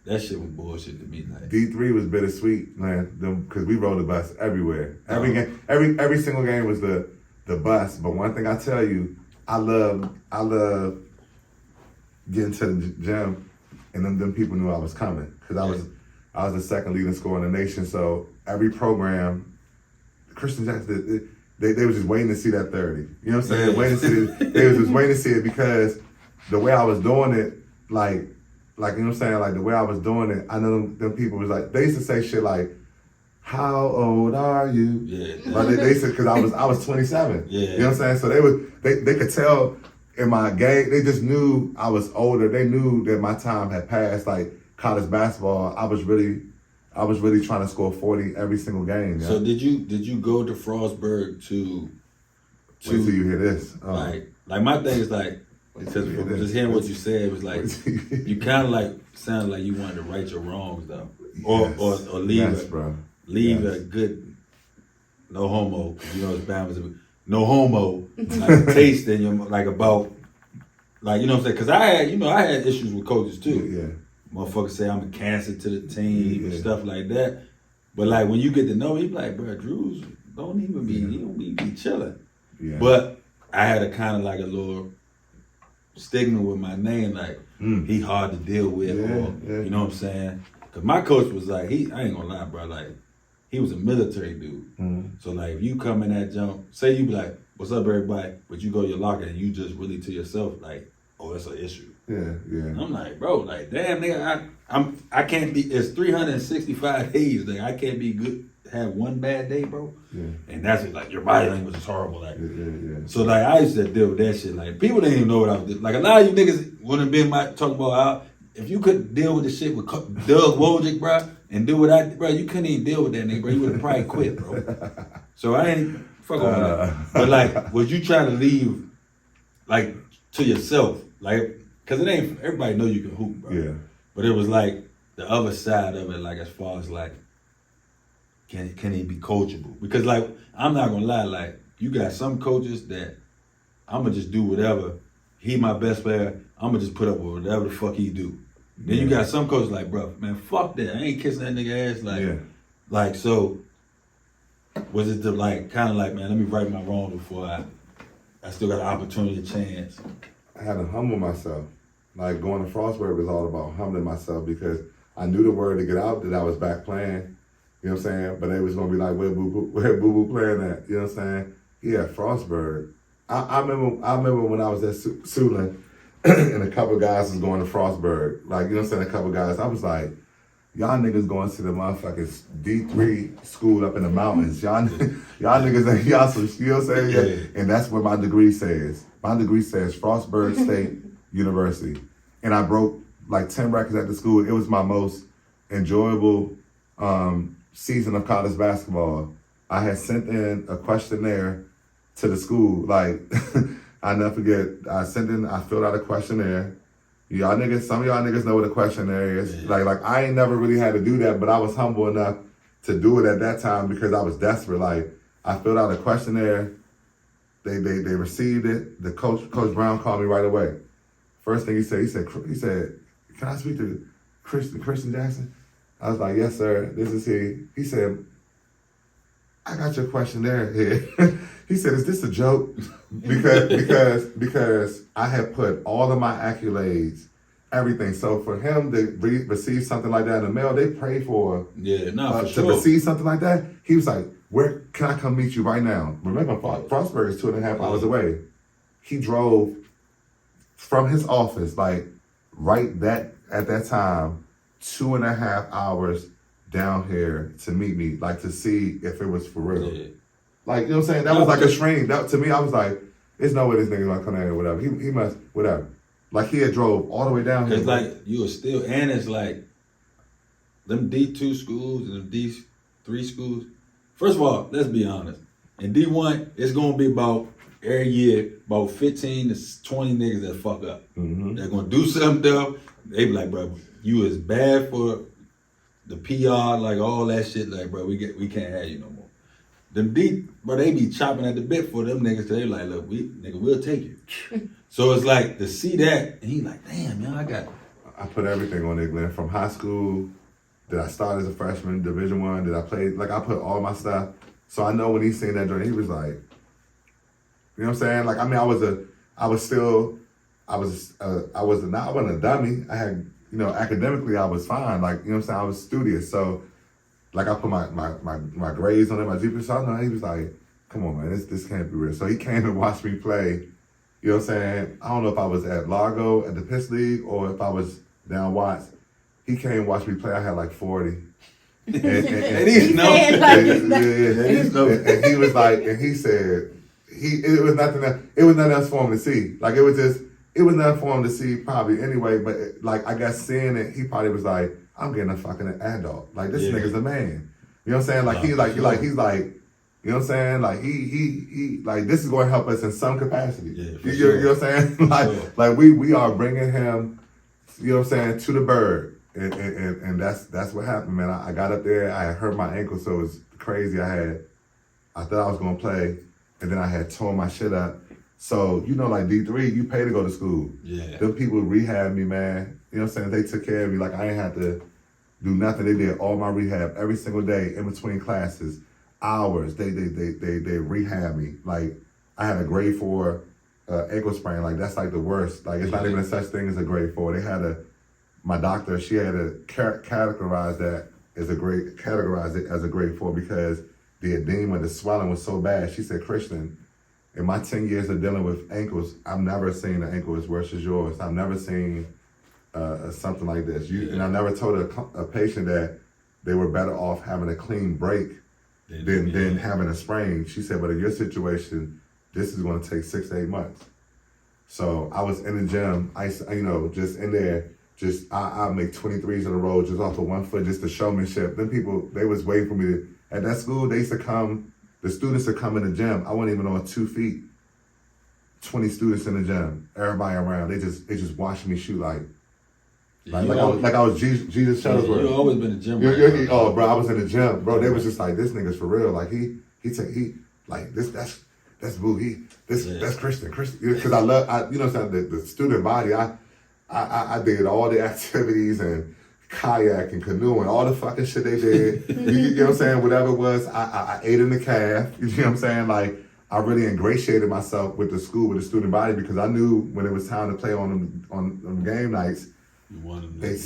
that shit was bullshit to me. Like D3 was bittersweet, man, because we rode the bus everywhere. Every game, every single game was the bus. But one thing I tell you, I love getting to the gym, and them people knew I was coming because I was the second leading scorer in the nation. So every program, Christian Jackson, they was just waiting to see that 30. You know what I'm saying? Yeah. Waiting to see it. They was just waiting to see it because the way I was doing it, like you know what I'm saying, like the way I was doing it, I know them people was like, they used to say shit like, how old are you? Yeah. But they said, because I was 27. Yeah. You know what I'm saying? So they could tell in my game, they just knew I was older. They knew that my time had passed. Like college basketball, I was really trying to score 40 every single game. So did you go to Frostburg to wait till you hear this. Like my thing is like, because from just hearing what you said, it was like you kind of like sounded like you wanted to right your wrongs though, or leave a good no homo. You know, it's Bama's no homo like taste in your like about like, you know what I'm saying? Because I had issues with coaches too. Yeah. Motherfuckers say I'm a cancer to the team and stuff like that. But like when you get to know me, you be like, bro, Drew's don't even be chilling. Yeah. But I had a kind of like a little stigma with my name, like he hard to deal with, you know what I'm saying? Cause my coach was like, I ain't gonna lie, bro, like he was a military dude. So like if you come in that jump, say you be like, what's up everybody, but you go to your locker and you just really to yourself, like, oh, that's an issue. Yeah. And I'm like, bro, like, damn, nigga, I can't be. It's 365 days. Like, I can't be good. Have one bad day, bro. Yeah. And that's it. Like, your body language is horrible. Like, So like, I used to deal with that shit. Like, people didn't even know what I was doing. Like, a lot of you niggas wouldn't have been talking about how if you could deal with the shit with Doug Wojcik, bro, and do what bro, you couldn't even deal with that nigga, bro. You would have probably quit, bro. So I ain't fuck on that. But like, was you trying to leave, like, to yourself, like? Cause it ain't, everybody know you can hoop, bro. Yeah. But it was like the other side of it, like as far as like, can he be coachable? Because like, I'm not gonna lie, like you got some coaches that I'm gonna just do whatever. He my best player, I'm gonna just put up with whatever the fuck he do. Then you got some coaches like, bro, man, fuck that. I ain't kissing that nigga ass. Like, like so, was it the like, kind of like, man, let me right my wrong before I still got an opportunity, a chance. I had to humble myself. Like going to Frostburg was all about humbling myself because I knew the word to get out that I was back playing. You know what I'm saying? But they was gonna be like, where Boo Boo playing at? You know what I'm saying? Yeah, Frostburg. I remember when I was at Suitland and a couple of guys was going to Frostburg. Like, you know what I'm saying? A couple of guys. I was like, y'all niggas going to the motherfucking D3 school up in the mountains. Y'all niggas ain't y'all some, you know what I'm saying? Yeah. And that's what my degree says. My degree says Frostburg State University. And I broke like 10 records at the school. It was my most enjoyable season of college basketball. I had sent in a questionnaire to the school. Like, I never forget, I filled out a questionnaire. Y'all niggas, some of y'all niggas know what a questionnaire is. Yeah. Like I ain't never really had to do that, but I was humble enough to do it at that time because I was desperate. Like, I filled out a questionnaire. They received it. The Coach Brown called me right away. First thing he said, can I speak to Christian Jackson? I was like, yes, sir. This is he. He said, I got your questionnaire here. He said, is this a joke? Because I had put all of my accolades, everything. So for him to receive something like that in the mail, they pray for. Yeah, no, for to sure. receive something like that, he was like, where can I come meet you right now? Remember, Frostburg is 2.5 hours away. He drove from his office, like at that time, 2.5 hours down here to meet me, like to see if it was for real. Yeah. Like, you know what I'm saying? That was like a strange, to me, I was like, there's no way this nigga's gonna come down here, whatever. He must, whatever. Like, he had drove all the way down here. It's like, you were still, and it's like, them D2 schools and them D3 schools. First of all, let's be honest. In D1, it's gonna be about, every year, about 15 to 20 niggas that fuck up. Mm-hmm. They're gonna do something dumb. They be like, bro, you is bad for the PR, like all that shit. Like, bro, we can't have you no more. Them bro, they be chopping at the bit for them niggas. They like, look, we'll take you. So it's like to see that, and he like, damn, yo, I put everything on there, Glenn. From high school, did I start as a freshman, Division I? Did I play? Like, I put all my stuff. So I know when he seen that joint, he was like, you know what I'm saying? Like, I mean, I wasn't a dummy. I had, academically, I was fine. Like, you know what I'm saying? I was studious. So, like, I put my grades on it, my GPA. So I know he was like, come on, man, this can't be real. So he came and watched me play. You know what I'm saying? I don't know if I was at Largo at the Piss League or if I was down Watts. He came and watched me play. I had like 40. And he's no. And he was like, and he said, it was nothing else for him to see. Like it was nothing for him to see probably anyway. But like I guess seeing it, he probably was like, I'm getting a fucking adult. Like this nigga's a man. You know what I'm saying? Like he's like, you know what I'm saying? Like he like this is going to help us in some capacity. Yeah, you know what I'm saying? Like we are bringing him, you know what I'm saying, to the bird. And that's what happened, man. I got up there, I had hurt my ankle, so it was crazy. I thought I was gonna play, and then I had torn my shit up. So, you know, like D3, you pay to go to school. Yeah. Them people rehab me, man. You know what I'm saying? They took care of me. Like I ain't had to do nothing. They did all my rehab every single day in between classes, hours. They rehab me. Like I had a grade 4 ankle sprain. Like that's like the worst. Like it's not even a such thing as a grade 4. They had my doctor, she had to categorize it as a grade 4 because the edema, the swelling was so bad. She said, Christian, in my 10 years of dealing with ankles, I've never seen an ankle as worse as yours. I've never seen something like this. And I never told a patient that they were better off having a clean break than having a sprain. She said, but in your situation, this is going to take 6 to 8 months. So I was in the gym, just in there. I make 23s in a row just off of 1 foot, just the showmanship. Then people, they was waiting for me at that school, they used to come, the students would come in the gym. I wasn't even on 2 feet. 20 students in the gym, everybody around. They just watching me shoot like I was Jesus Shuttlesworth. You always been in the gym. Oh, bro, I was in the gym, bro. They was just like, this nigga's for real. Like he like this. That's Boo. That's Christian. Because I love, you know what I'm saying, the student body. I did all the activities and kayak and canoe and all the fucking shit they did. You know what I'm saying? Whatever it was, I ate in the calf. You know what I'm saying? Like, I really ingratiated myself with the school, with the student body, because I knew when it was time to play on game nights, they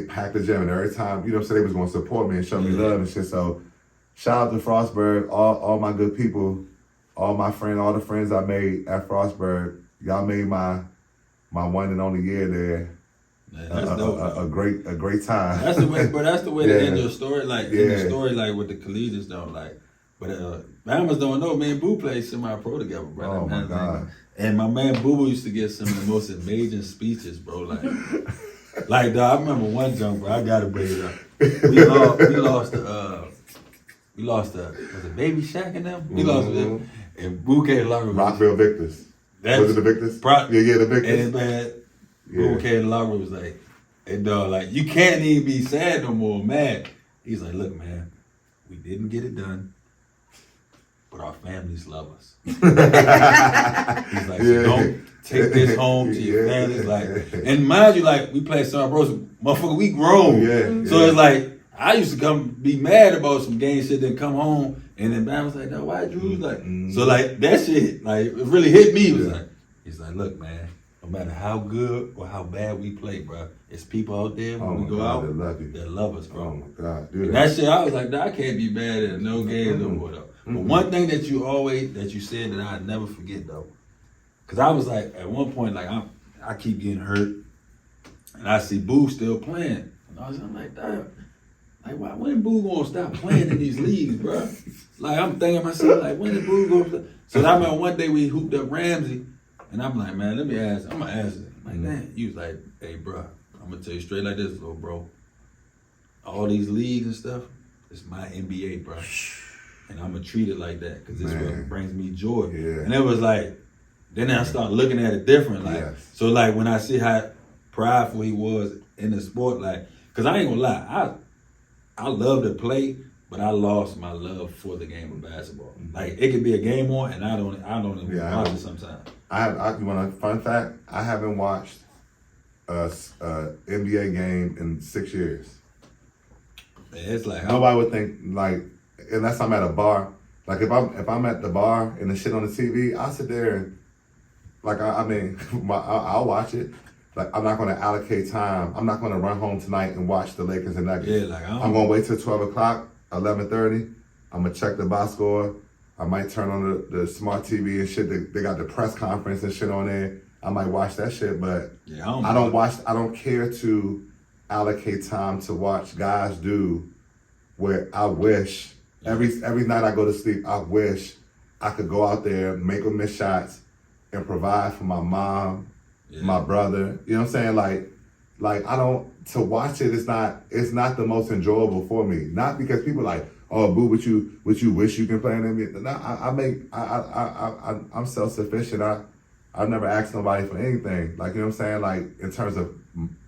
packed the gym, and every time, you know what I'm saying, they was going to support me and show me love and shit. So, shout out to Frostburg, all my good people, all the friends I made at Frostburg. Y'all made my one and only year there. Man, that's dope. A great time. That's the way, but that's the way to end your story. Like in the story, like with the collegiates though, like. But Bammers don't know, man. Boo played semi-pro together, brother. Oh man. My God! And my man Boo Boo used to get some of the most amazing speeches, bro. Like, dog, I remember one jump, bro. I gotta bring it up. We lost was it Baby Shaq and them? We lost them, and Boo came along. Rockville Victors. Was it the Victors? The Victors. And man, Boo came along was like, and dog, like you can't even be sad no more, mad. He's like, look, man, we didn't get it done. But our families love us. He's like, so don't take this home to your families. Like, and mind you, like, we play Summer Bros, motherfucker, we grown. So it's like, I used to come be mad about some gang shit, then come home, and then Bam was like, no, why Drew's like, so like, that shit, like, it really hit me. It was like, he's like, look, man, no matter how good or how bad we play, bro, it's people out there when we go out that love us, bro. Oh my God, dude. And that shit, I was like, I can't be mad at no games no more, though. But one thing that you said that I never forget though, cause I was like at one point like I keep getting hurt, and I see Boo still playing, and I'm like, damn, like when Boo gonna stop playing in these leagues, bro? Like I'm thinking to myself like when is Boo gonna? So I remember one day we hooped up Ramsey, and I'm like, man, I'm gonna ask him. Like, man, he was like, hey, bro, I'm gonna tell you straight like this, little bro. All these leagues and stuff, it's my NBA, bro. And I'm gonna treat it like that because it's what brings me joy. Yeah. And it was like, then I start looking at it different. Like, so like when I see how prideful he was in the sport, like, cause I ain't gonna lie, I love to play, but I lost my love for the game of basketball. Like it could be a game on, and I don't even watch it sometimes. You want a fun fact? I haven't watched a NBA game in 6 years. Man, it's like nobody would think like. Unless I'm at a bar, like if I'm at the bar and the shit on the TV, I'll sit there and like I'll watch it. Like I'm not gonna allocate time. I'm not gonna run home tonight and watch the Lakers and Nuggets. Yeah, like I'm gonna wait till 12 o'clock, 11:30. I'm gonna check the box score. I might turn on the smart TV and shit. They got the press conference and shit on there. I might watch that shit, but I don't care to allocate time to watch guys do where I wish every night I go to sleep, I wish I could go out there, make them miss shots, and provide for my mom, my brother. You know what I'm saying? Like I don't, to watch it, it's not the most enjoyable for me. Not because people like, oh, boo, what you wish you can play in NBA. No, I'm self-sufficient. I've never asked nobody for anything. Like, you know what I'm saying? Like, in terms of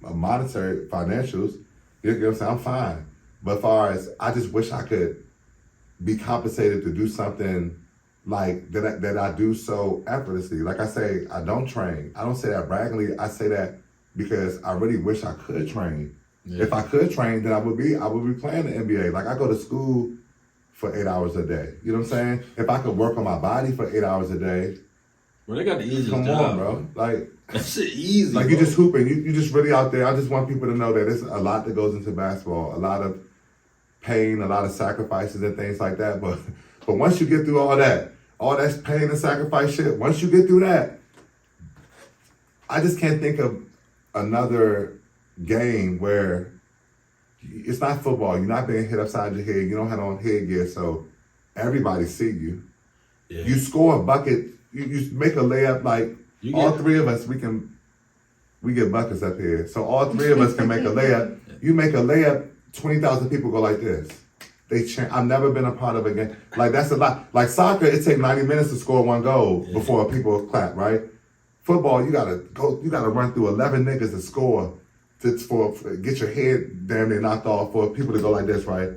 monetary financials, you know what I'm saying? I'm fine. But as far as, I just wish I could be compensated to do something like that I do so effortlessly. Like I say, I don't train. I don't say that braggingly. I say that because I really wish I could train. Yeah. If I could train, then I would be playing the NBA. Like, I go to school for 8 hours a day. You know what I'm saying? If I could work on my body for 8 hours a day. Well, they got the easiest job. Come on, bro. Like, that shit easy. Like, bro. You just hooping. You just really out there. I just want people to know that there's a lot that goes into basketball. A lot of pain, a lot of sacrifices and things like that. But once you get through all that pain and sacrifice shit, once you get through that, I just can't think of another game where it's not football. You're not being hit upside your head. You don't have on headgear, so everybody see you. Yeah. You score a bucket. You make a layup. Like, all three of us, we get buckets up here. So all three of us can make a layup. You make a layup, 20,000 people go like this. I've never been a part of a game. Like, that's a lot. Like, soccer, it takes 90 minutes to score one goal before people clap, right? Football, you gotta run through 11 niggas to score, for get your head damn near knocked off for people to go like this, right?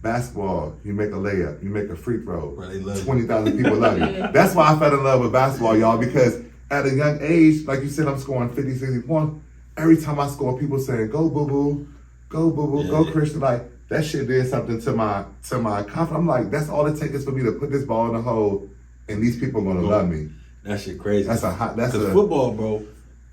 Basketball, you make a layup, you make a free throw. 20,000 people love you. That's why I fell in love with basketball, y'all, because at a young age, like you said, I'm scoring 50, 60 points. Every time I score, people saying, go boo-boo, go Christian. Like, that shit did something to my confidence. I'm like, that's all it takes is for me to put this ball in the hole, and these people are gonna love me. That shit crazy. That's football, bro.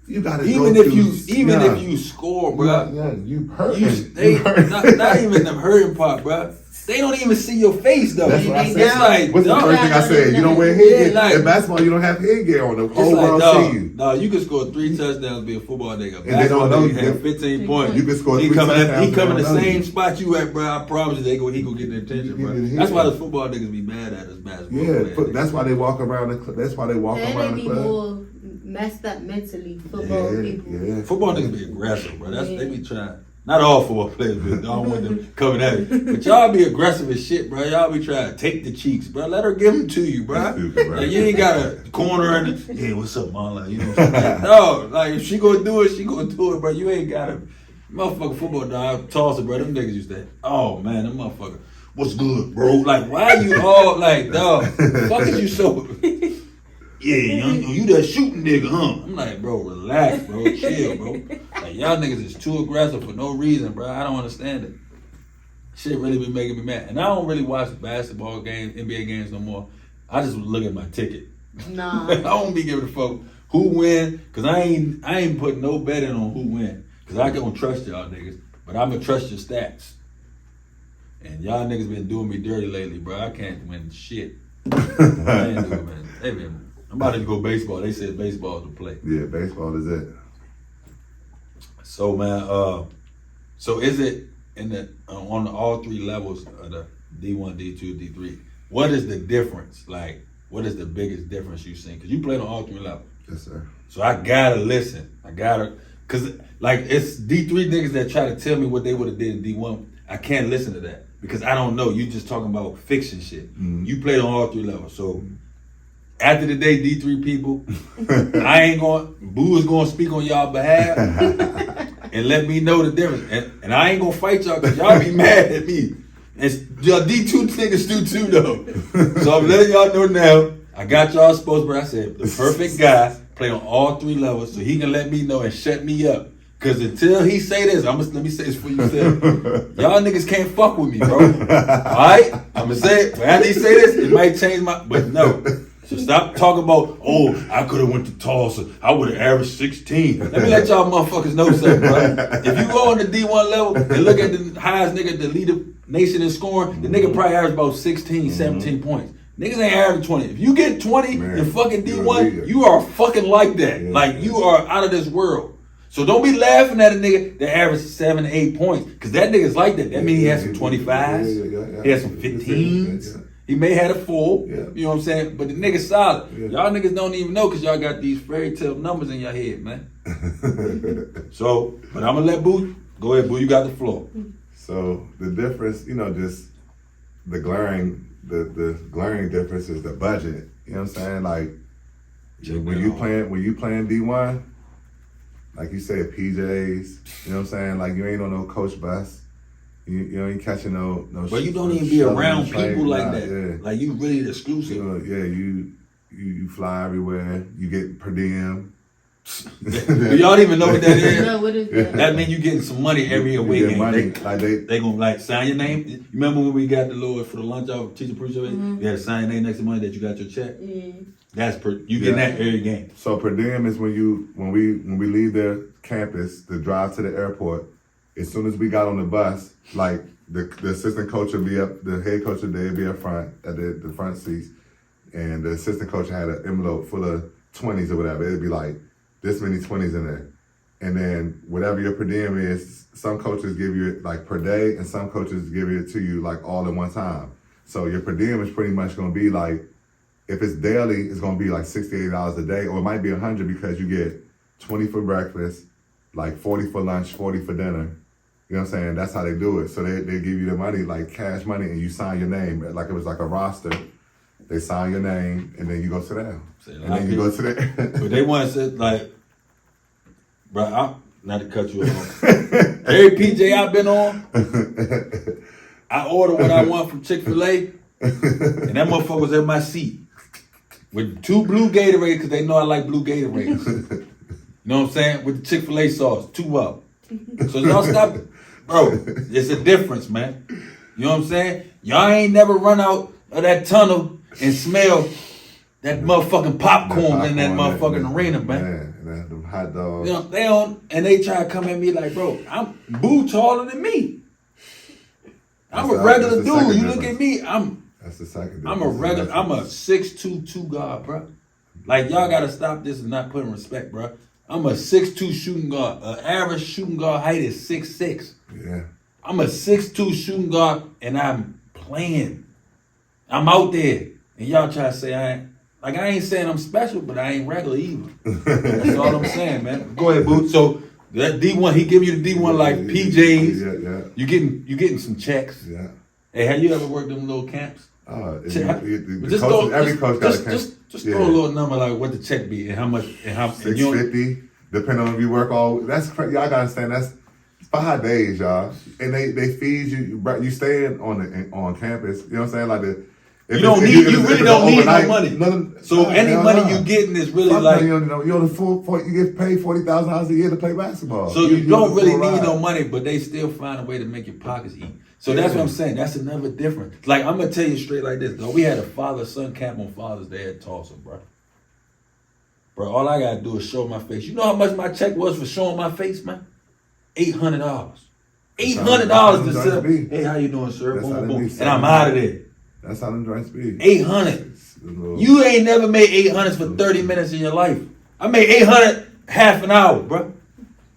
You gotta if you score, bro. You hurt. Not even the hurting part, bro. They don't even see your face though. That's what I said. Like, what's the first thing I said? You don't wear headgear. Like, in basketball, you don't have headgear on. The whole world see you. No, you can score 3 touchdowns, be a football nigga. And they don't know you have 15 points. You can score 3 touchdowns. He coming the same spot you at, bro. I promise you, he gonna get the attention, bro. That's why the football niggas be mad at us basketball. Yeah, that's why they walk around the club. That's why they walk around the club. More messed up mentally. Football people. Yeah. Football niggas be aggressive, bro. They be trying. Not all football players, but I don't want them coming at you. But y'all be aggressive as shit, bro. Y'all be trying to take the cheeks, bro. Let her give them to you, bro. Like, you ain't got a corner and hey, what's up, man? Like, you know what I'm saying? No, like, if she gonna do it, she gonna do it, bro. You ain't got a motherfucking football dog. Toss it, bro. Them niggas used to, oh man, them motherfucker. What's good, bro? Like, why you all like, dog? Fuck is you so? Yeah, you that shooting nigga, huh? I'm like, bro, relax, bro, chill, bro. Like, y'all niggas is too aggressive for no reason, bro. I don't understand it. Shit really be making me mad. And I don't really watch basketball games, NBA games no more. I just look at my ticket. Nah. I don't be giving a fuck who win, cause I ain't putting no betting on who win. Cause I don't trust y'all niggas, but I'm gonna trust your stats. And y'all niggas been doing me dirty lately, bro. I can't win shit. I ain't doing, man. Hey, man. I'm about to go baseball. They said baseball to play. Yeah, baseball is it. So man, so is it in the on all 3 levels of the D1, D2, D3? What is the difference? Like, what is the biggest difference you've seen? Because you played on all 3 levels. Yes, sir. So I gotta listen. Cause like it's D3 niggas that try to tell me what they would have did in D1. I can't listen to that because I don't know. You just talking about fiction shit. Mm-hmm. You played on all 3 levels, so. After the day, D3 people, Boo is going to speak on y'all behalf and let me know the difference. And I ain't going to fight y'all because y'all be mad at me. And y'all D2 niggas do too, though. So I'm letting y'all know now, I got y'all supposed, but I said, the perfect guy play on all 3 levels so he can let me know and shut me up. Because until he say this, let me say this for you, y'all niggas can't fuck with me, bro. All right? I'm going to say it. But after he say this, it might change but no. So stop talking about, I could have went to Tulsa. I would have averaged 16. Let me let y'all motherfuckers know something, bro. If you go on the D1 level and look at the highest nigga, the leader nation in scoring, the nigga probably average about 16, 17 points. Niggas ain't average 20. If you get 20 in fucking D1, you are fucking like that. Yeah. Like, you are out of this world. So don't be laughing at a nigga that averaged 7 to 8 points. Because that nigga's like that. That means he had some 25s. He had some 15s. He may have had a 4. Yeah. You know what I'm saying? But the nigga's solid. Yeah. Y'all niggas don't even know because y'all got these fairy tale numbers in your head, man. So, but I'm going to let Boo. Go ahead, Boo. You got the floor. So the difference, just the glaring difference is the budget. You know what I'm saying? Like when you playing D1, like you said, PJs. You know what I'm saying? Like you ain't on no coach bus. You ain't catching no. But you don't even be around train, people like nah, that. Yeah. Like you really exclusive. You fly everywhere. You get per diem. Do y'all even know what that is? No, what is that? That means you getting some money every away get game. money. They gonna sign your name. You remember when we got the little for the lunch off teacher appreciation? Mm-hmm. You had to sign your name next to money that you got your check. Yeah. That's you getting that every game. So per diem is when we leave their campus to drive to the airport. As soon as we got on the bus, like the assistant coach would be up, the head coach would be up front at the front seats, and the assistant coach had an envelope full of 20s or whatever. It'd be like this many 20s in there. And then whatever your per diem is, some coaches give you it like per day and some coaches give it to you like all at one time. So your per diem is pretty much going to be like, if it's daily, it's going to be like $68 a day, or it might be 100 because you get 20 for breakfast, like 40 for lunch, 40 for dinner. You know what I'm saying? That's how they do it. So they give you the money, like cash money, and you sign your name. Like it was like a roster. They sign your name, and then you go sit down. And then you go to the... But they want to say, like, bro, not to cut you off. Every PJ I've been on, I order what I want from Chick-fil-A, and that motherfucker was at my seat with 2 blue Gatorades because they know I like blue Gatorades. You know what I'm saying? With the Chick-fil-A sauce, 2 up. So y'all stop, bro. It's a difference, man. You know what I'm saying? Y'all ain't never run out of that tunnel and smell that motherfucking popcorn in that motherfucking arena, man. And them hot dogs. You know, they don't, and they try to come at me like, bro, I'm Boo taller than me. I'm a regular dude. You look at me, That's the second. I'm a 6'2" guard, bro. Like y'all gotta stop this and not putting respect, bro. I'm a 6'2" shooting guard. An average shooting guard height is 6'6". Yeah. I'm a 6'2" shooting guard, and I'm playing. I'm out there, and y'all try to say I ain't saying I'm special, but I ain't regular either. That's all I'm saying, man. Go ahead, Boo. So that D1, he give you the D1 like PJs. Yeah. You getting some checks. Yeah. Hey, have you ever worked them little camps? Every coach got a camp. Just throw a little number like what the check be and how much and how $650, depending on if you work all. That's crazy. Y'all gotta understand that's 5 days, y'all, and they feed you. You staying on campus. You know what I'm saying? Like you really don't need no money. So any money you getting is really like you're on the full. You get paid $40,000 a year to play basketball. So you don't really need no money, but they still find a way to make your pockets eat. So that's what I'm saying. That's another difference. Like I'm gonna tell you straight like this, though. We had a father-son camp on Father's Day at Tulsa, bro. Bro, all I gotta do is show my face. You know how much my check was for showing my face, man? $800. $800 to sit up. Hey, how you doing, sir? Boom, boom. And I'm out of there. That's how them joints be. 800. You ain't never made 800 for 30 minutes in your life. I made 800 half an hour, bro.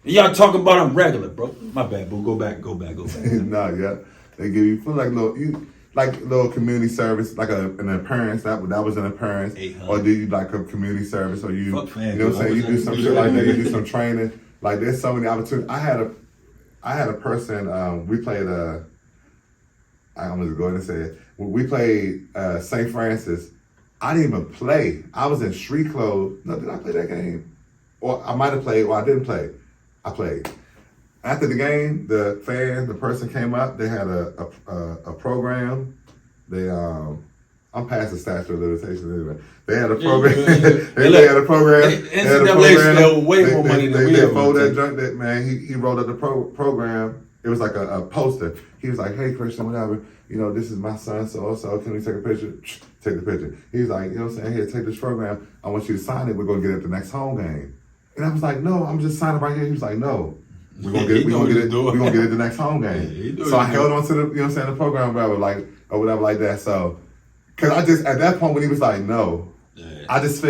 And y'all talking about I'm regular, bro. My bad, boo. Go back. Nah, yeah. They give you feel like little community service, like an appearance. That was an appearance. 800. Or do you like a community service, or you know what I'm saying? You do some shit shit like that. You do some training. Like there's so many opportunities. I had a person. We played. I'm gonna go ahead and say it. We played St. Francis. I didn't even play. I was in street clothes. No, did I play that game? Or I might have played. Or I didn't play. I played. After the game, the person came up. They had a program. I'm past the statute of limitations anyway. They had a program. They had a program. NCAA still way more money than we have. That junk that man. He wrote up the program. It was like a poster. He was like, "Hey Christian, whatever. This is my son. So can we take a picture? Take the picture." He's like, "You know what I'm saying? Here, take this program. I want you to sign it. We're gonna get it at the next home game." And I was like, "No, I'm just signing right here." He was like, "No, we're gonna get it. We're gonna get it the next home game." So I held on to the program, or whatever like that. So, cause at that point when he was like, "No," I just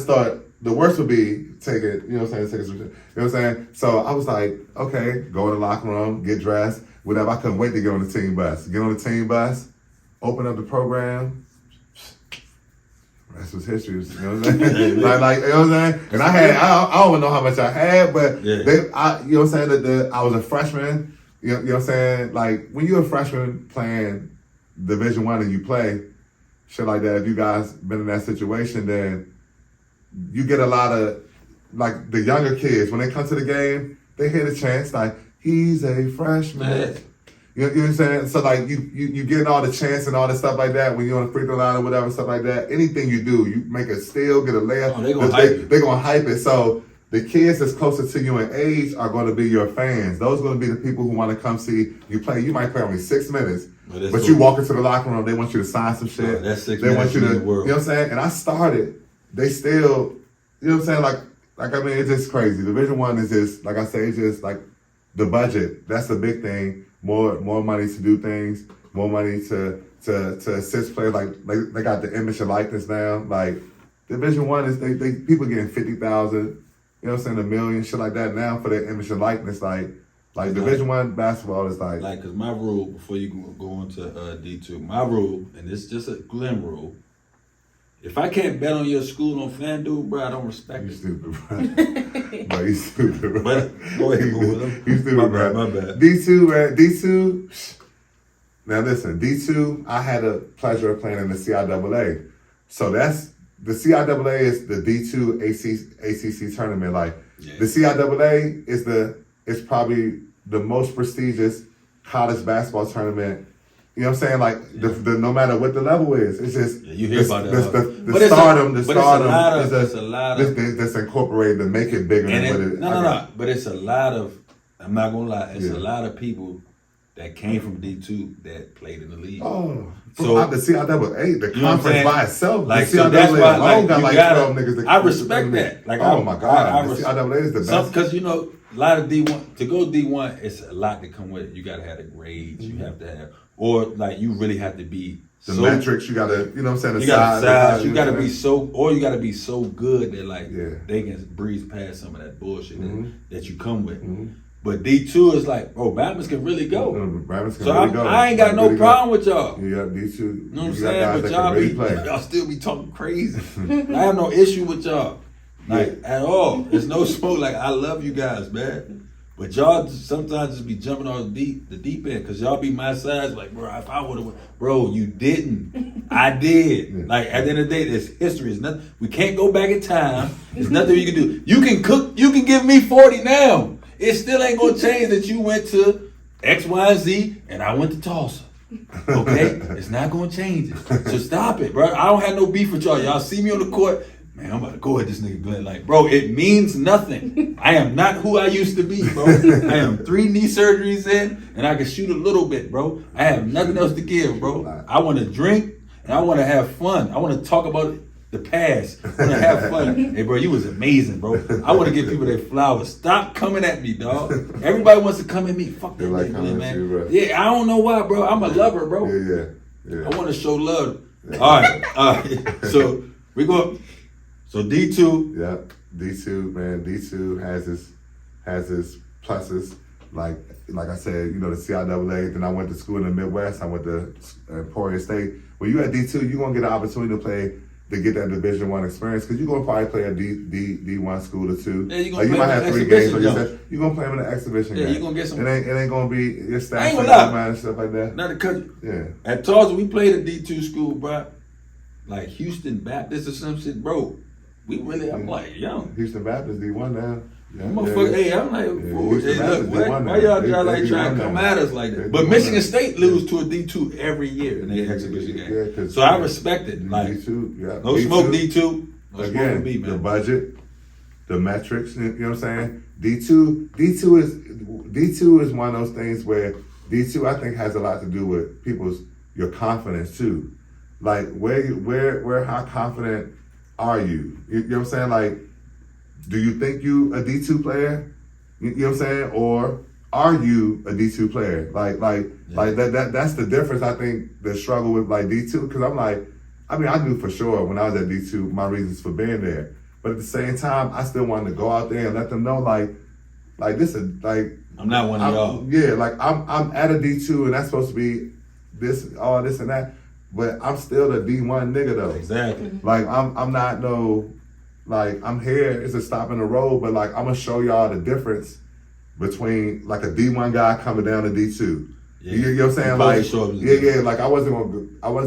thought the worst would be take it, you know what I'm saying, take some shit. You know what I'm saying? So I was like, okay, go in the locker room, get dressed, whatever. I couldn't wait to get on the team bus. Get on the team bus, open up the program. Rest was history. You know what I'm saying? like, you know what I'm saying? And I don't know how much I had, but you know what I'm saying? That I was a freshman. You know what I'm saying? Like, when you're a freshman playing Division I and you play shit like that, if you guys been in that situation, then you get a lot of, like, the younger kids, when they come to the game, they hear the chants, like, he's a freshman. You know what I'm saying? So, like, you getting all the chants and all this stuff like that when you're on the free throw line or whatever, stuff like that. Anything you do, you make a steal, get a layup. They're going to hype it. So, the kids that's closer to you in age are going to be your fans. Those are going to be the people who want to come see you play. You might play only 6 minutes, but you walk into the locker room, they want you to sign some shit. That's 6 they minutes want you to, in the world. you know what I'm saying? And I started, they still, you know what I'm saying? Like I mean, it's just crazy. Division I is just, like I say, it's just like the budget. That's the big thing. More money to do things, more money to assist players. Like they got the image and likeness now. Like Division I is they people getting 50,000, you know what I'm saying, $1 million, shit like that now for their image and likeness. Like Division I basketball is like cause my rule before you go into D2, my rule, and it's just a Glenn rule. If I can't bet on your school on FanDuel, bro, I don't respect it. You stupid, bro. Bro, you stupid, bro. But go ahead, go with him. You stupid, bro. My bad. D2, man. D2. Now listen, D2, I had the pleasure of playing in the CIAA. So that's, the CIAA is the D2 ACC tournament. Like, the CIAA is probably the most prestigious college basketball tournament. You know what I'm saying? Like, the no matter what the level is, it's just you hear about that. The stardom is a lot of that's incorporated to make it bigger than what it. No. But it's a lot of. I'm not gonna lie. It's a lot of people that came from D2 that played in the league. Oh, so the CIAA, the you know conference by itself, like, the so CIAA that's why, alone got like 12 gotta, niggas. That I respect that. Like, oh my god, the CIAA is the best. Because you know, a lot of D1 to go D1, it's a lot to come with it. You gotta have the grades. You have to have, or like you really have to be the metrics. You gotta, you know what I'm saying. The you got size. You gotta be be so good that like they can breeze past some of that bullshit that you come with. But D2 is like, bro, Bama's can really go. I ain't got no problem with y'all. Yeah, D2. You know what I'm saying? But y'all still be talking crazy. I have no issue with y'all. Like, at all. There's no smoke. Like, I love you guys, man. But y'all sometimes just be jumping on the deep end because y'all be my size. Like, bro, if I would have, bro, you didn't. I did. Yeah. Like, at the end of the day, it's history. It's nothing. We can't go back in time. There's nothing you can do. You can cook. You can give me 40 now. It still ain't gonna change that you went to X, Y, and Z, and I went to Tulsa. Okay, it's not gonna change it. So stop it, bro. I don't have no beef with y'all. Y'all see me on the court. Man, I'm about to go at this nigga Glenn. Like, bro, it means nothing. I am not who I used to be, bro. I am 3 knee surgeries in, and I can shoot a little bit, bro. I have nothing else to give, bro. I want to drink, and I want to have fun. I want to talk about the past. I want to have fun. Hey, bro, you was amazing, bro. I want to give people their flowers. Stop coming at me, dog. Everybody wants to come at me. Fuck that like nigga, man. you, Yeah, I don't know why, bro. I'm a lover, bro. Yeah. I want to show love. Yeah. All right. So we go. So D2. Yeah, D2, man. D2 has its pluses. Like I said, you know, the CIAA. Then I went to school in the Midwest. I went to Emporia State. When you at D2, you're gonna get an opportunity to get that Division I experience because you're gonna probably play a D1 school or two. Yeah, like you might have 3 games. Like you said, you're gonna play them in an exhibition game. Yeah, you're gonna get some. It ain't gonna be your stats and stuff like that. Not because yeah. At Tulsa, we played a D2 school, bro. Like Houston Baptist or some shit, bro. We really, I'm like, young. Houston Baptist D1 now. Yeah, hey, I'm like, hey, look, why y'all like trying to come at us like that? But Michigan State lose to a D2 every year in their exhibition game. Yeah, so I respect it. Like, D2, no D2, smoke D2. No again, smoke B, man. The budget, the metrics, you know what I'm saying? D2 is one of those things where D2 I think has a lot to do with your confidence too. Like how confident are you? You know what I'm saying? Like, do you think you a D2 player? You know what I'm saying? Or are you a D2 player? Like that's the difference. I think the struggle with like D2 because I'm like, I mean, I knew for sure when I was at D2 my reasons for being there. But at the same time, I still wanted to go out there and let them know, like this is like I'm not one of y'all. Yeah, like I'm at a D2 and that's supposed to be all this and that, but I'm still the D1 nigga though. Exactly. Like I'm not no, like I'm here. It's a stop in the road, but like I'm gonna show y'all the difference between like a D1 guy coming down to D2. Yeah. You know what I'm saying? Like yeah. Like I wasn't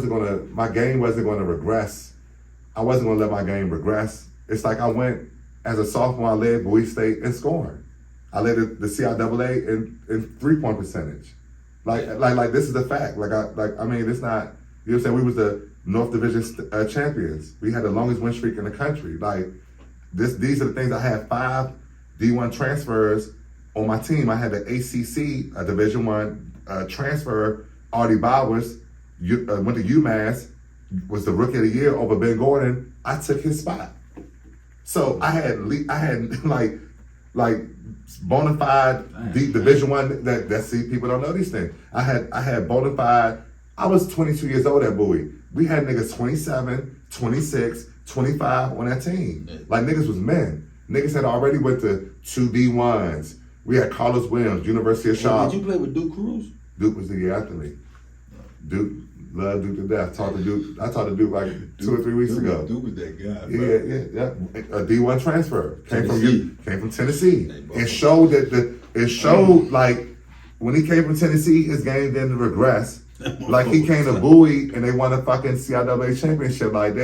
gonna. My game wasn't gonna regress. I wasn't gonna let my game regress. It's like I went as a sophomore. I led Bowie State in scoring. I led the CIAA in 3-point percentage. Like this is a fact. I mean, it's not. You know what I'm saying? We was the North Division champions. We had the longest win streak in the country. Like these are the things. I had 5 D1 transfers on my team. I had the ACC, a Division I transfer. Artie Bowers went to UMass, was the rookie of the year over Ben Gordon. I took his spot. So I had like bona fide Division I. That see, people don't know these things. I had bona fide. I was 22 years old at Bowie. We had niggas 27, 26, 25 on that team. Like niggas was men. Niggas had already went to 2 D1s. We had Carlos Williams, University of Charlotte. Did you play with Duke Cruz? Duke was the year after me. Duke, love Duke to death. I talked to Duke like 2 or 3 weeks ago. Duke was that guy. Yeah. A D1 transfer came from Tennessee. It showed like when he came from Tennessee, his game didn't regress. Like he came to Bowie and they won a fucking CIAA championship. Like